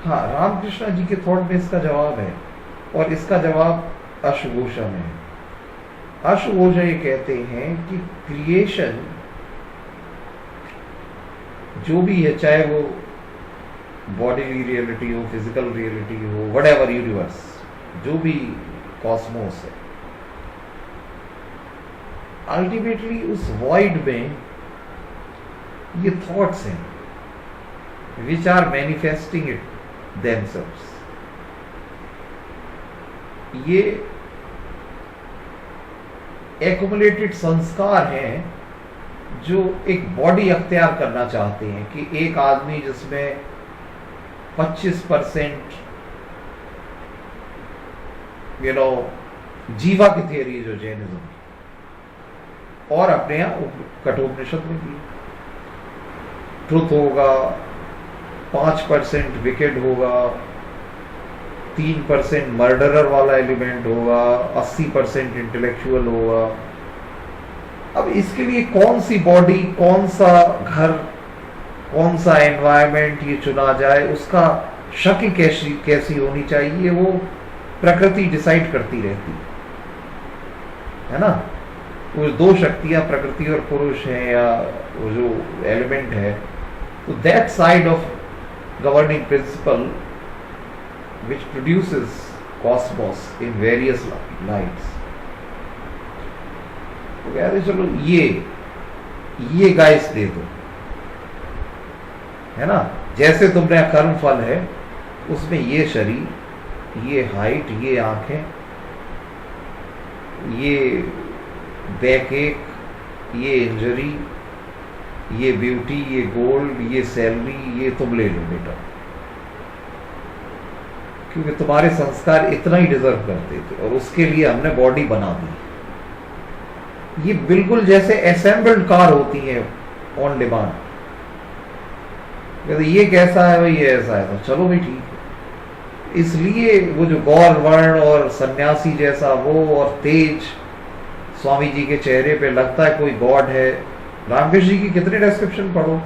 हाँ, रामकृष्ण जी के थॉट में इसका जवाब है, और इसका जवाब अश्वघोषा में है। अश्वघोषा ये कहते हैं कि क्रिएशन जो भी है, चाहे वो बॉडीली रियलिटी हो, फिजिकल रियलिटी हो, व्हाटएवर यूनिवर्स, जो भी कॉस्मोस है, अल्टीमेटली उस वॉइड में ये थॉट्स हैं which are manifesting it themselves. ये एक्युमुलेटेड संस्कार हैं जो एक बॉडी अख्तियार करना चाहते हैं कि एक आदमी जिसमें 25% जीवा की थियरी जो जैनिज्म, और अपने यहाँ कठोपनिषद में भी ट्रुथ होगा, 5% विकेड होगा, 3% मर्डरर वाला एलिमेंट होगा, 80% इंटेलेक्चुअल होगा, अब इसके लिए कौन सी बॉडी, कौन सा घर, कौन सा एनवायरनमेंट ये चुना जाए, उसका शक्ल कैसी कैसी होनी चाहिए, वो प्रकृति डिसाइड करती रहती है ना। वो दो शक्तियां प्रकृति और पुरुष हैं, या वो जो एलिमेंट है, तो that side of governing principle which produces cosmos in various lights, तो कहते चलो ये गाइस दे दो, है ना। जैसे तुमने कर्म फल है, उसमें ये शरीर, ये हाइट, ये आंखें, ये बैक एक, ये इंजरी, ये ब्यूटी, ये गोल्ड, ये सैलरी, ये तुम ले लो बेटा, क्योंकि तुम्हारे संस्कार इतना ही डिजर्व करते थे और उसके लिए हमने बॉडी बना दी। ये बिल्कुल जैसे असेंबल्ड कार होती है ऑन डिमांड, ये कैसा है भाई, ये ऐसा है, तो चलो भाई ठीक है। इसलिए वो जो गौर वर्ण और सन्यासी जैसा वो और तेज स्वामी जी के चेहरे पे लगता है कोई गॉड है। रामकृष्ण जी की कितने डिस्क्रिप्शन पढ़ो,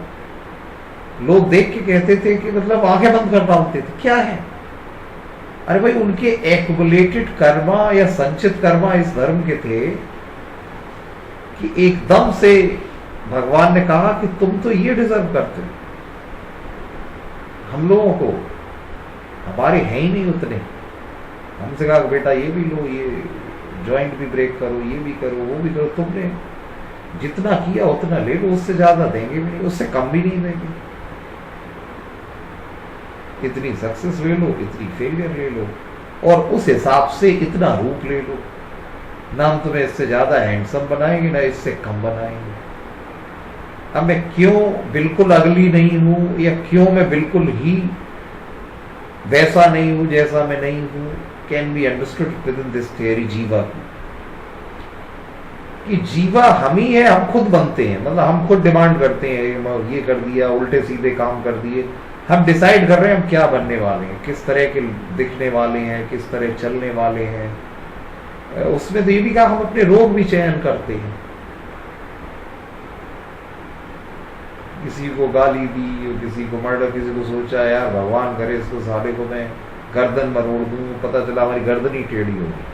लोग देख के कहते थे कि मतलब आंखें बंद कर डालते थे, क्या है। अरे भाई, उनके एक्युमुलेटेड कर्मा या संचित कर्मा इस धर्म के थे कि एकदम से भगवान ने कहा कि तुम तो ये डिजर्व करते हो, हम लोगों को हमारे हैं ही नहीं उतने। हमसे कहा बेटा ये भी लो, ये जॉइंट भी ब्रेक करो, ये भी करो, वो भी करो, तुमने जितना किया उतना ले लो, उससे ज्यादा देंगे भी नहीं, उससे कम भी नहीं देंगे। इतनी सक्सेस ले लो, इतनी फेलियर ले लो, और उस हिसाब से इतना रूप ले लो, ना हम तुम्हें इससे ज्यादा हैंडसम बनाएंगे, ना इससे कम बनाएंगे। अब मैं क्यों बिल्कुल अगली नहीं हूं, या क्यों मैं बिल्कुल ही वैसा नहीं हूं जैसा मैं नहीं हूं, can be understood with in this theory जीवा की, कि जीवा हम ही है, हम खुद बनते हैं, मतलब हम खुद डिमांड करते हैं, ये कर दिया, उल्टे सीधे काम कर दिए, हम डिसाइड कर रहे हैं हम क्या बनने वाले हैं, किस तरह के दिखने वाले हैं, किस तरह चलने वाले हैं। उसमें तो ये भी कहा हम अपने रोग भी चयन करते हैं। किसी को गाली दी, किसी को मर्डर, किसी को सोचा यार भगवान करे इसको साले को मैं गर्दन मरोड़ दूं, पता चला हमारी गर्दन ही टेढ़ी होगी।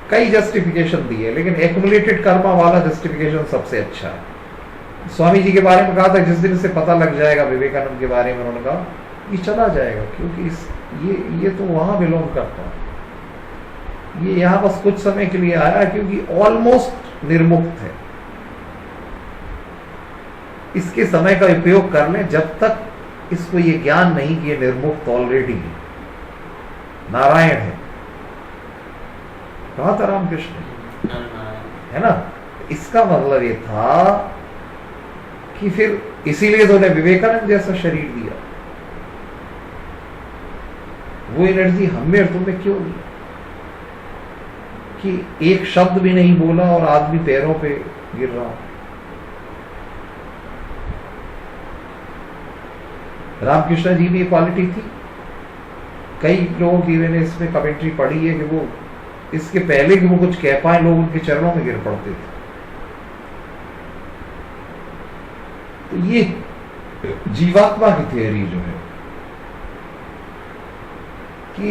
कई जस्टिफिकेशन दी है, लेकिन एक्युमुलेटेड कर्मा वाला जस्टिफिकेशन सबसे अच्छा है। स्वामी जी के बारे में कहा था, जिस दिन से पता लग जाएगा, विवेकानंद के बारे में उन्होंने कहा ये चला जाएगा, क्योंकि ये तो वहां बिलोंग करता है, ये यहां बस कुछ समय के लिए आया, क्योंकि ऑलमोस्ट निर्मुक्त है। इसके समय का उपयोग कर लें, जब तक इसको ये ज्ञान नहीं कि ये निर्मुक्त ऑलरेडी नारायण है। कहा था रामकृष्ण, है ना। इसका मतलब ये था कि फिर इसीलिए तो उन्हें विवेकानंद जैसा शरीर दिया। वो एनर्जी हमें और तुम्हें क्यों दी कि एक शब्द भी नहीं बोला और आदमी पैरों पे गिर रहा हो। रामकृष्ण जी में क्वालिटी थी। कई लोगों की मैंने इसमें कमेंट्री पढ़ी है कि वो इसके पहले कि वो कुछ कह पाए, लोग उनके चरणों में गिर पड़ते थे। तो ये जीवात्मा की थियरी जो है कि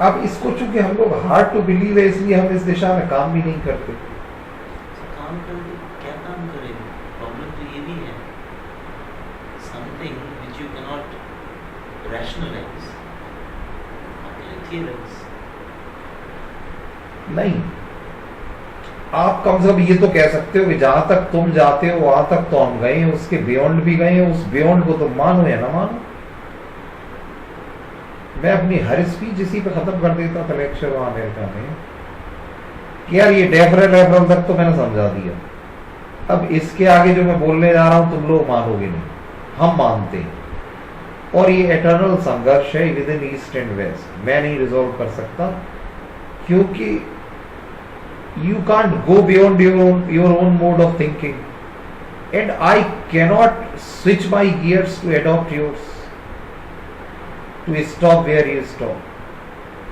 अब इसको चूंकि हम लोग हार्ड टू बिलीव है, इसलिए हम इस दिशा में काम भी नहीं करते। काम करते क्या काम करेंगे? प्रॉब्लम तो ये भी है, something which you can not rationalise, नहीं। आप कम से कम ये तो कह सकते हो कि जहां तक तुम जाते हो वहां तक तो हम गए हैं, उसके बियॉन्ड भी गए हैं, उस बियॉन्ड को तुम मानो या ना मानो। मैं अपनी हर स्पीच इसी पे खत्म कर देता था लेक्चर वहां अमेरिका में कि यार ये डेफरल तक तो मैंने समझा दिया, अब इसके आगे जो मैं बोलने जा रहा हूं तुम लोग मानोगे नहीं, हम मानते हैं। और ये एटर्नल संघर्ष है within east and west, मैं नहीं रिजॉल्व कर सकता, क्योंकि you can't go beyond your own mode of thinking, and I cannot switch my gears to adopt yours, to stop where you stop।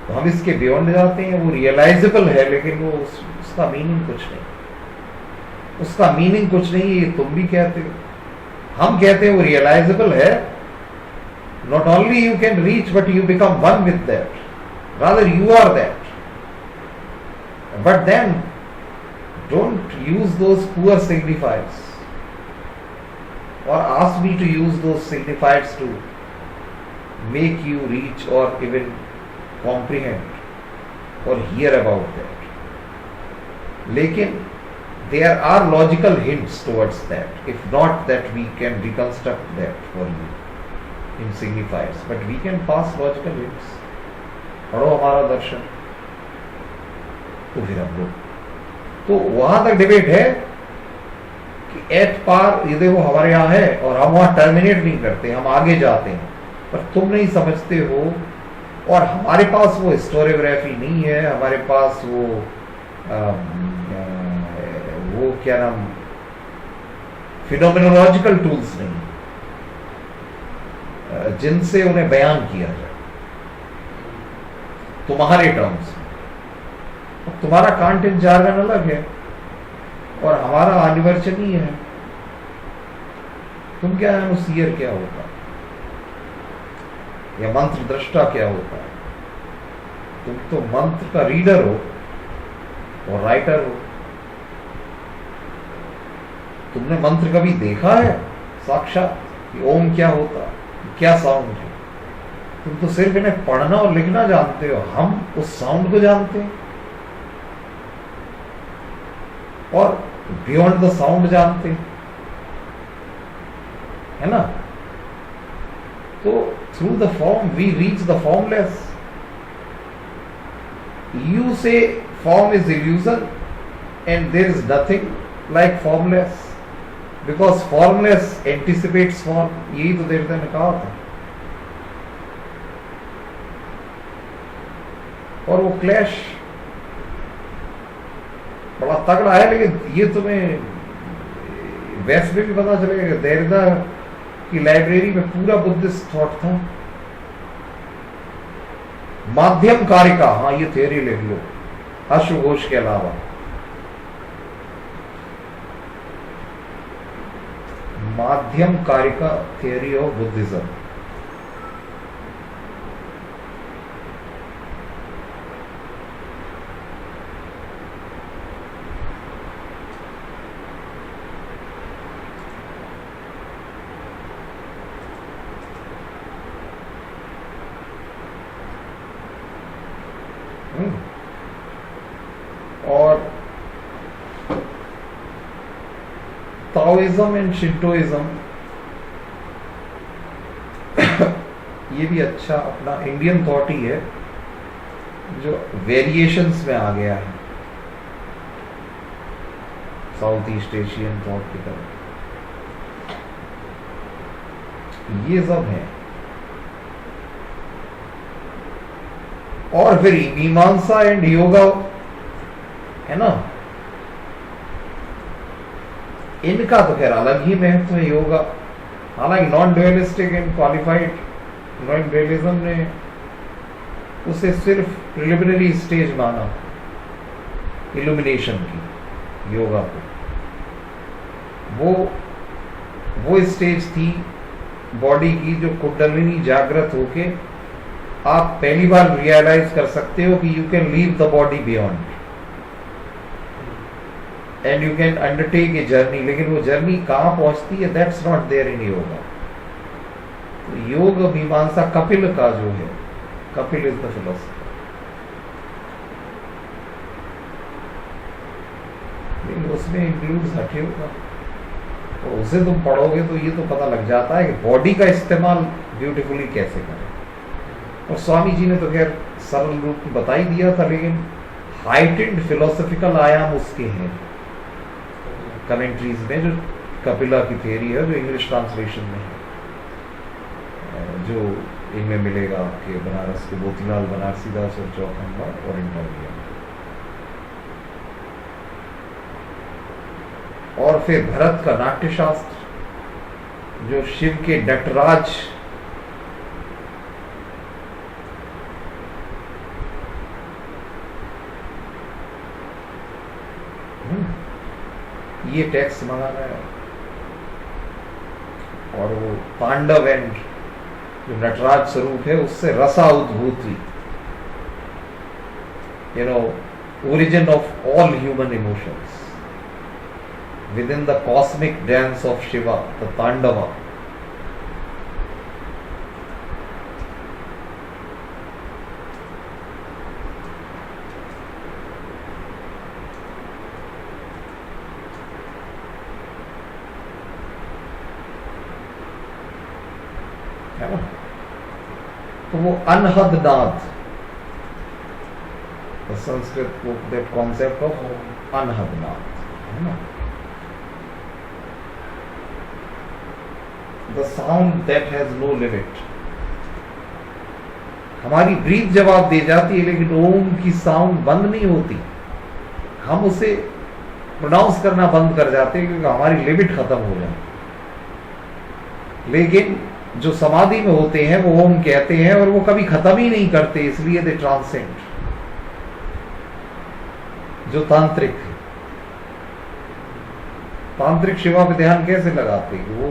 तो हम इसके बियॉन्ड जाते हैं, वो रियलाइजेबल है, लेकिन वो उसका मीनिंग कुछ नहीं, उसका मीनिंग कुछ नहीं, ये तुम भी कहते हो, हम कहते हैं वो रियलाइजेबल है. Not only you can reach but you become one with that, rather you are that. But then don't use those poor signifiers or ask me to use those signifiers to make you reach or even comprehend or hear about that. Lekin there are logical hints towards that. If not that, we can reconstruct that for you in signifiers, but we can pass logical hints. पढ़ो हमारा दर्शन, तो फिर हम लोग, तो वहां तक debate है कि एट पार ये देखो हमारे यहाँ है, और हम वहां टर्मिनेट नहीं करते, हम आगे जाते हैं. पर तुम नहीं समझते हो, और हमारे पास वो हिस्टोरियोग्राफी नहीं है, हमारे पास वो क्या नाम, फिनोमिनोलॉजिकल टूल्स नहीं जिनसे उन्हें बयान किया जाए तुम्हारे टर्म्स में. तुम्हारा कंटेंट जार्गन अलग है और हमारा अनिवर्चनीय है. तुम क्या अनुसीयर क्या होता है, या मंत्र दृष्टा क्या होता है? तुम तो मंत्र का रीडर हो और राइटर हो. तुमने मंत्र कभी देखा है साक्षात कि ओम क्या होता है, क्या साउंड है? तुम तो सिर्फ इन्हें पढ़ना और लिखना जानते हो, हम उस साउंड को जानते हैं और बियॉन्ड द साउंड जानते हैं, है ना? तो through the form we reach the formless. You say form is illusion and there is nothing like formless, because formless anticipates form. यही तो देवता ने कहा था. और वो क्लैश बड़ा तगड़ा है, लेकिन ये तुम्हें वेस्ट में भी पता चलेगा. देरदा की लाइब्रेरी में पूरा बुद्धिस्ट थॉट था. माध्यम कारिका, हाँ ये थ्योरी लिख लो अश्वघोष के अलावा. माध्यम कारिका थ्योरी ऑफ बुद्धिज्म. और ताओइज्म एंड शिंटोइज्म, ये भी अच्छा अपना इंडियन थॉट ही है जो वेरिएशंस में आ गया है साउथ ईस्ट एशियन थॉट की तरफ. ये सब है. और फिर मीमांसा एंड योगा है ना, इनका तो खैर अलग ही महत्व है योगा. हालांकि non dualistic and qualified non dualism ने उसे सिर्फ प्रिलिमिनरी स्टेज माना इल्यूमिनेशन की, योगा को. वो स्टेज थी बॉडी की जो कुंडलिनी जागृत होके आप पहली बार रियलाइज कर सकते हो कि you can leave the body beyond and you can undertake a journey. लेकिन वो जर्नी कहां पहुंचती है, that's not there in yoga. तो योग मीमांसा कपिल का जो है, कपिल इज द फिलोसफर. लेकिन उसमें इंक्लूड्स हटे होगा, तो उसे तुम पढ़ोगे तो ये तो पता लग जाता है कि बॉडी का इस्तेमाल ब्यूटीफुली कैसे करें. और स्वामी जी ने तो खैर सरल रूप में बता ही दिया था, लेकिन हाइटेंड फिलोसफिकल आयाम उसके हैं कमेंट्रीज में, जो कपिला की थ्योरी है, जो इंग्लिश ट्रांसलेशन में है, जो इनमें मिलेगा आपके बनारस के मोतीलाल बनारसीदास और चौखंबा और इंटरव्यू. और फिर भरत का नाट्यशास्त्र जो शिव के नटराज ये टैक्स मंगाना है। और वो तांडव एंड जो नटराज स्वरूप है उससे रसा उद्भूति, origin of all human emotions within the cosmic dance of Shiva, the Tandava. है ना? तो वो अनहद नाद, संस्कृत को दैट कॉन्सेप्ट ऑफ अनहद नाद, है ना? The sound that has no limit. हमारी ब्रीथ जवाब दे जाती है, लेकिन ओम की साउंड बंद नहीं होती। हम उसे प्रोनाउंस करना बंद कर जाते हैं क्योंकि हमारी लिमिट खत्म हो जाती। लेकिन जो समाधि में होते हैं वो ओम कहते हैं और वो कभी खत्म ही नहीं करते, इसलिए दे ट्रांसेंड। जो तांत्रिक शिवा पे ध्यान कैसे लगाते हैं? वो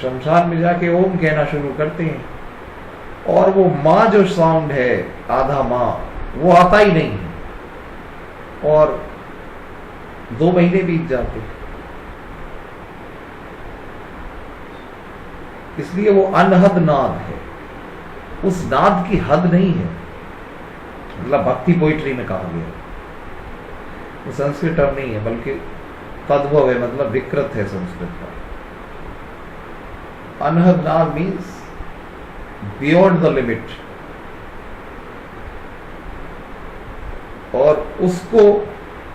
शमशान में जाके ओम कहना शुरू करते हैं और वो माँ जो साउंड है, आधा माँ, वो आता ही नहीं है और 2 महीने बीत जाते हैं। इसलिए वो अनहद नाद है। उस नाद की हद नहीं है, मतलब भक्ति पोइट्री में कहा गया। वो संस्कृत टर्म नहीं है बल्कि तद्भव है, मतलब विकृत है संस्कृत का। अनहद नाद मीन्स बियॉन्ड द लिमिट। और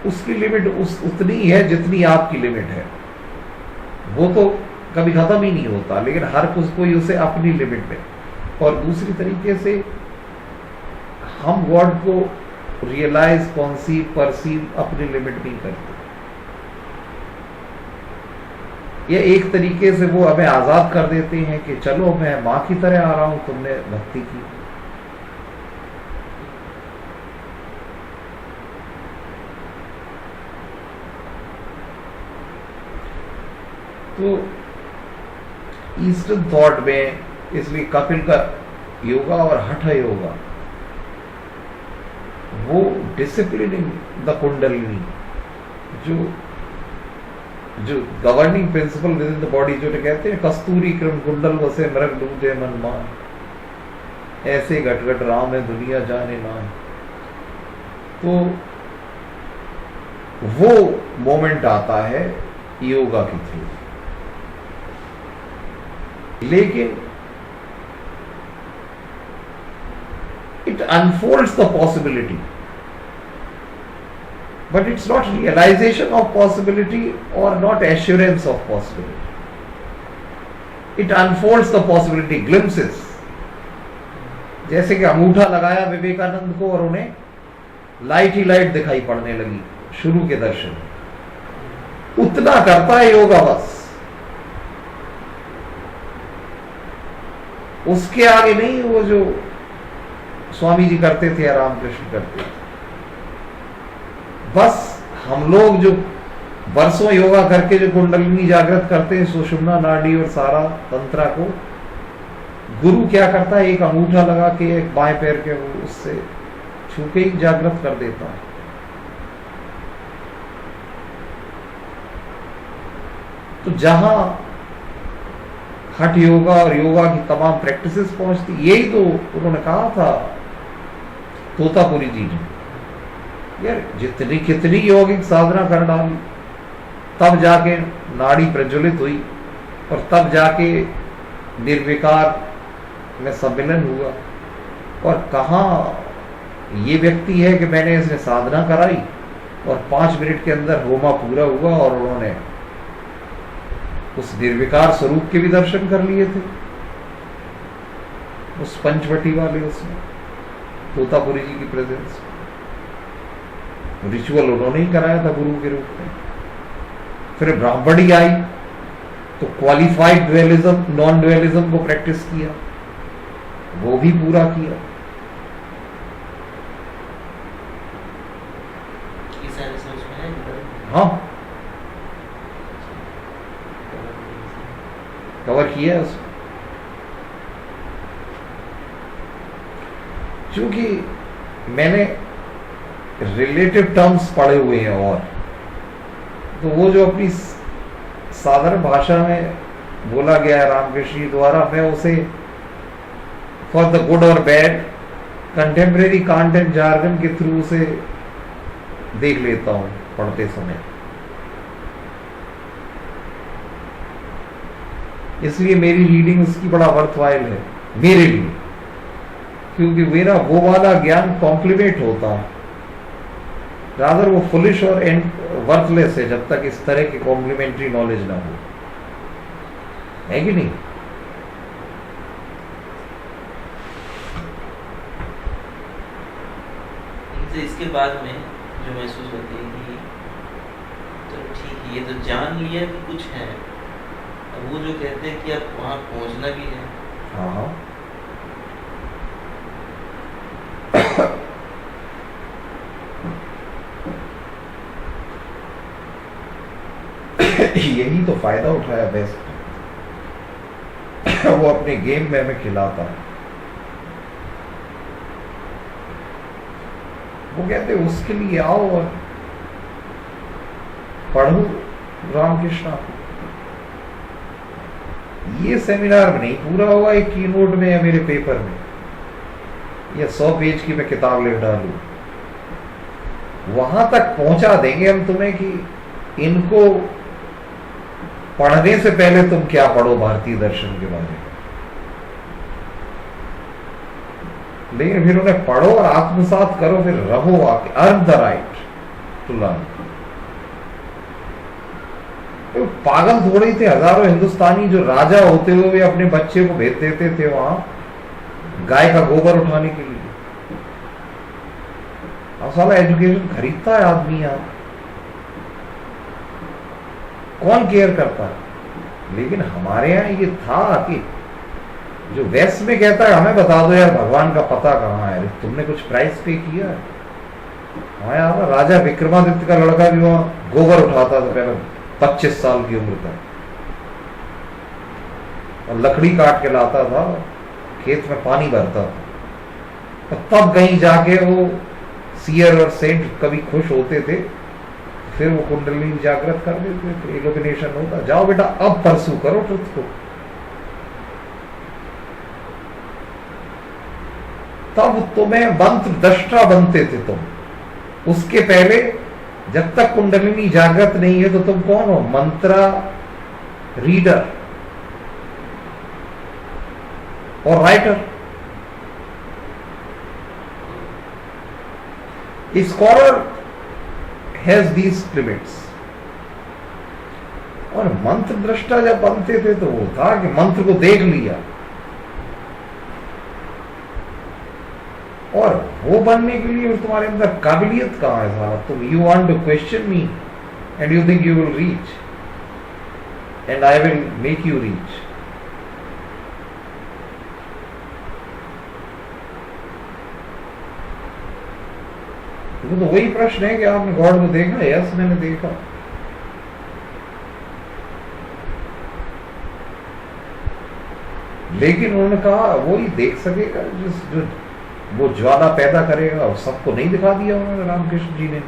उसकी लिमिट उतनी है जितनी आपकी लिमिट है। वो तो कभी खत्म ही नहीं होता, लेकिन हर कोई उसे अपनी लिमिट में। और दूसरी तरीके से हम गॉड को रियलाइज, कॉन्सीव, परसीव अपनी लिमिट नहीं करते। ये एक तरीके से वो हमें आजाद कर देते हैं कि चलो मैं मां की तरह आ रहा हूं, तुमने भक्ति की। तो ईस्टर्न थॉट में इसलिए कपिल का योगा और हठ योगा, वो डिसिप्लिनिंग द कुंडलिनी, जो governing principle within the body, जो कहते हैं कस्तूरी क्रम कुंडल वसे मृग डूजे मन मान, ऐसे घट घट राम है दुनिया जाने मान। तो वो मोमेंट आता है योगा के थ्रू। लेकिन it unfolds the possibility, but it's not realization of possibility or not assurance of possibility. It unfolds the possibility, glimpses. जैसे कि अंगूठा लगाया विवेकानंद को और उन्हें लाइट ही लाइट दिखाई पड़ने लगी शुरू के दर्शन। उतना करता है योगा बस, उसके आगे नहीं। वो जो स्वामी जी करते थे या रामकृष्ण करते थे, बस हम लोग जो वर्षों योगा करके जो कुंडलिनी जागृत करते हैं, सुषुम्ना नाड़ी और सारा तंत्रा को, गुरु क्या करता है, एक अंगूठा लगा के एक बाएं पैर के वो उससे छू के ही जागृत कर देता है। तो जहां हठ योगा और योगा की तमाम प्रैक्टिसेस पहुंचती, यही तो उन्होंने कहा था तोतापुरी जी ने, यार जितनी कितनी यौगिक साधना कर डाली, तब जाके नाड़ी प्रज्वलित हुई और तब जाके निर्विकार में सम्मिलन हुआ। और कहाँ ये व्यक्ति है कि मैंने इसने साधना कराई और 5 मिनट के अंदर होमा पूरा हुआ और उन्होंने उस निर्विकार स्वरूप के भी दर्शन कर लिए थे, उस पंचवटी वाले उसमें तोतापुरी जी की प्रेजेंस। रिचुअल उन्होंने ही कराया था गुरु के रूप में। फिर ब्राह्मणी आई तो क्वालिफाइड ड्युअलिज्म, नॉन ड्युअलिज्म को प्रैक्टिस किया, वो भी पूरा किया। साइंस में उसमें है इधर हाँ, कवर किया है उसमें। क्योंकि मैंने रिलेटिव टर्म्स पढ़े हुए हैं, और तो वो जो अपनी साधारण भाषा में बोला गया है रामकृष्ण जी द्वारा, मैं उसे फॉर द गुड और bad contemporary can't and jargon के थ्रू उसे देख लेता हूं पढ़ते समय। इसलिए मेरी रीडिंग उसकी बड़ा वर्थवाइल है मेरे लिए, क्योंकि मेरा वो वाला ज्ञान कॉम्प्लीमेंट होता है, रादर वो फुलिश और वर्थलेस है जब तक इस तरह की कॉम्प्लीमेंट्री नॉलेज ना हो, है कि नहीं? इनसे इसके बाद में जो महसूस होती है कि चलो ठीक है, ये तो जान लिया कि कुछ है, अब वो जो कहते हैं कि अब वहां पहुंचना भी है। हाँ यही तो फायदा उठाया बेस्ट, वो अपने गेम में हमें खिलाता है। वो कहते उसके लिए आओ और पढ़ो रामकृष्ण। ये सेमिनार में नहीं पूरा होगा, एक कीनोट में या मेरे पेपर में या 100 पेज की मैं किताब लिख डालू, वहां तक पहुंचा देंगे हम तुम्हें कि इनको पढ़ने से पहले तुम क्या पढ़ो भारतीय दर्शन के बारे में, लेकिन फिर उन्हें पढ़ो और आत्मसात करो, फिर रहो आके, earn the right to learn. तो पागल थोड़े थे हजारों हिंदुस्तानी जो राजा होते हुए भी अपने बच्चे को भेज देते थे वहां गाय का गोबर उठाने के लिए। अब साला एजुकेशन खरीदता है आदमी यहाँ, कौन केयर करता है? लेकिन हमारे यहाँ ये था कि जो वेस्ट में कहता है हमें बता दो यार भगवान का पता कहाँ है, तुमने कुछ प्राइस पे किया है? हमारे यहाँ राजा विक्रमादित्य का लड़का भी वहां गोबर उठाता था पहले 25 साल की उम्र तक, और लकड़ी काट के लाता था, खेत में पानी भरता था, और तब कहीं जाके वो सियर और सेंट कभी खुश होते थे, फिर वो कुंडलिनी जागृत कर देते थे, इल्यूमिनेशन होता। जाओ बेटा अब परसू करो ट्रुथ को। तब तुम्हें मंत्र दृष्टा बनते थे तुम, उसके पहले जब तक कुंडलिनी जागृत नहीं है तो तुम कौन हो? मंत्रा रीडर और writer. Scholar has these limits. और मंत्र दृष्टा जब बनते थे तो वो था कि मंत्र को देख लिया, और वो बनने के लिए तुम्हारे अंदर काबिलियत कहां है साला? तुम you want to question me and you think you will reach, and I will make you reach. तो वही प्रश्न है कि आपने गॉड को देखा? यस मैंने देखा। लेकिन उन्होंने कहा वही देख सकेगा जो वो ज्वाला पैदा करेगा, और सबको नहीं दिखा दिया उन्होंने, रामकृष्ण जी ने।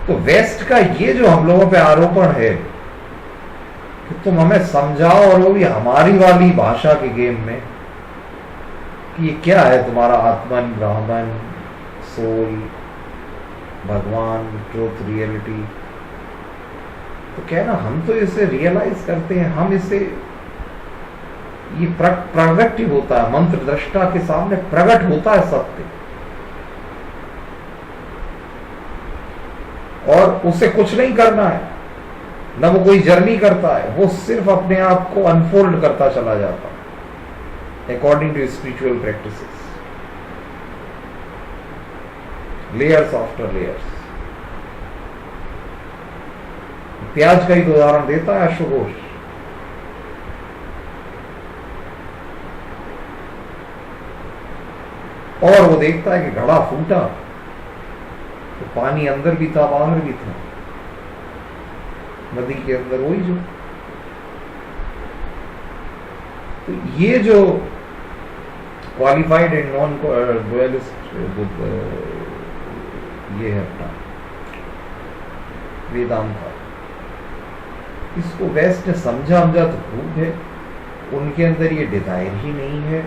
तो वेस्ट का ये जो हम लोगों पे आरोपण है कि तुम हमें समझाओ, और वो भी हमारी वाली भाषा के गेम में, कि ये क्या है तुम्हारा आत्मन, ब्राह्मण, सोल, भगवान, ट्रुथ, रियलिटी, तो कहना हम तो इसे रियलाइज करते हैं, हम इसे, ये प्रगट ही होता है, मंत्र दृष्टा के सामने प्रगट होता है सत्य, और उसे कुछ नहीं करना है, न वो कोई जर्नी करता है, वो सिर्फ अपने आप को अनफोल्ड करता चला जाता है according to spiritual practices, layers after layers. प्याज का ही उदाहरण देता है अशुघोष। और वो देखता है कि घड़ा फूटा तो पानी अंदर भी था बाहर भी था, नदी के अंदर वही जो। तो ये जो क्वालिफाइड एंड नॉन डुअलिस्ट ये है अपना वेदांत, इसको वेस्ट ने समझा तो खूब है, उनके अंदर ये डिजायर ही नहीं है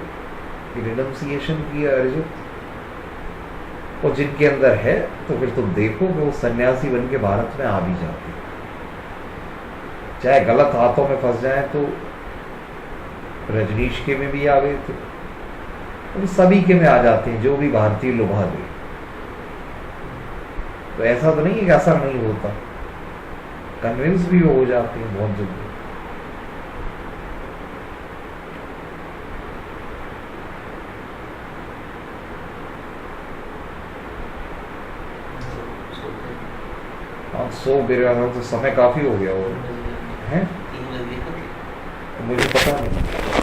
कि रिनंसिएशन की अर्जित, और जिनके अंदर है तो फिर तुम देखो कि वो सन्यासी बन के भारत में आ भी जाते, चाहे गलत हाथों में फंस जाए। तो रजनीश के में भी आ गए थे, और सभी के में आ जाते हैं जो भी भारतीय लुभा दे। तो ऐसा तो नहीं है कि असर नहीं होता, कन्विंस भी हो जाते हैं बहुत जल्दी। हाँ, सो मेरे तो समय काफी हो गया वो है, तीन बजे मुझे पता नहीं।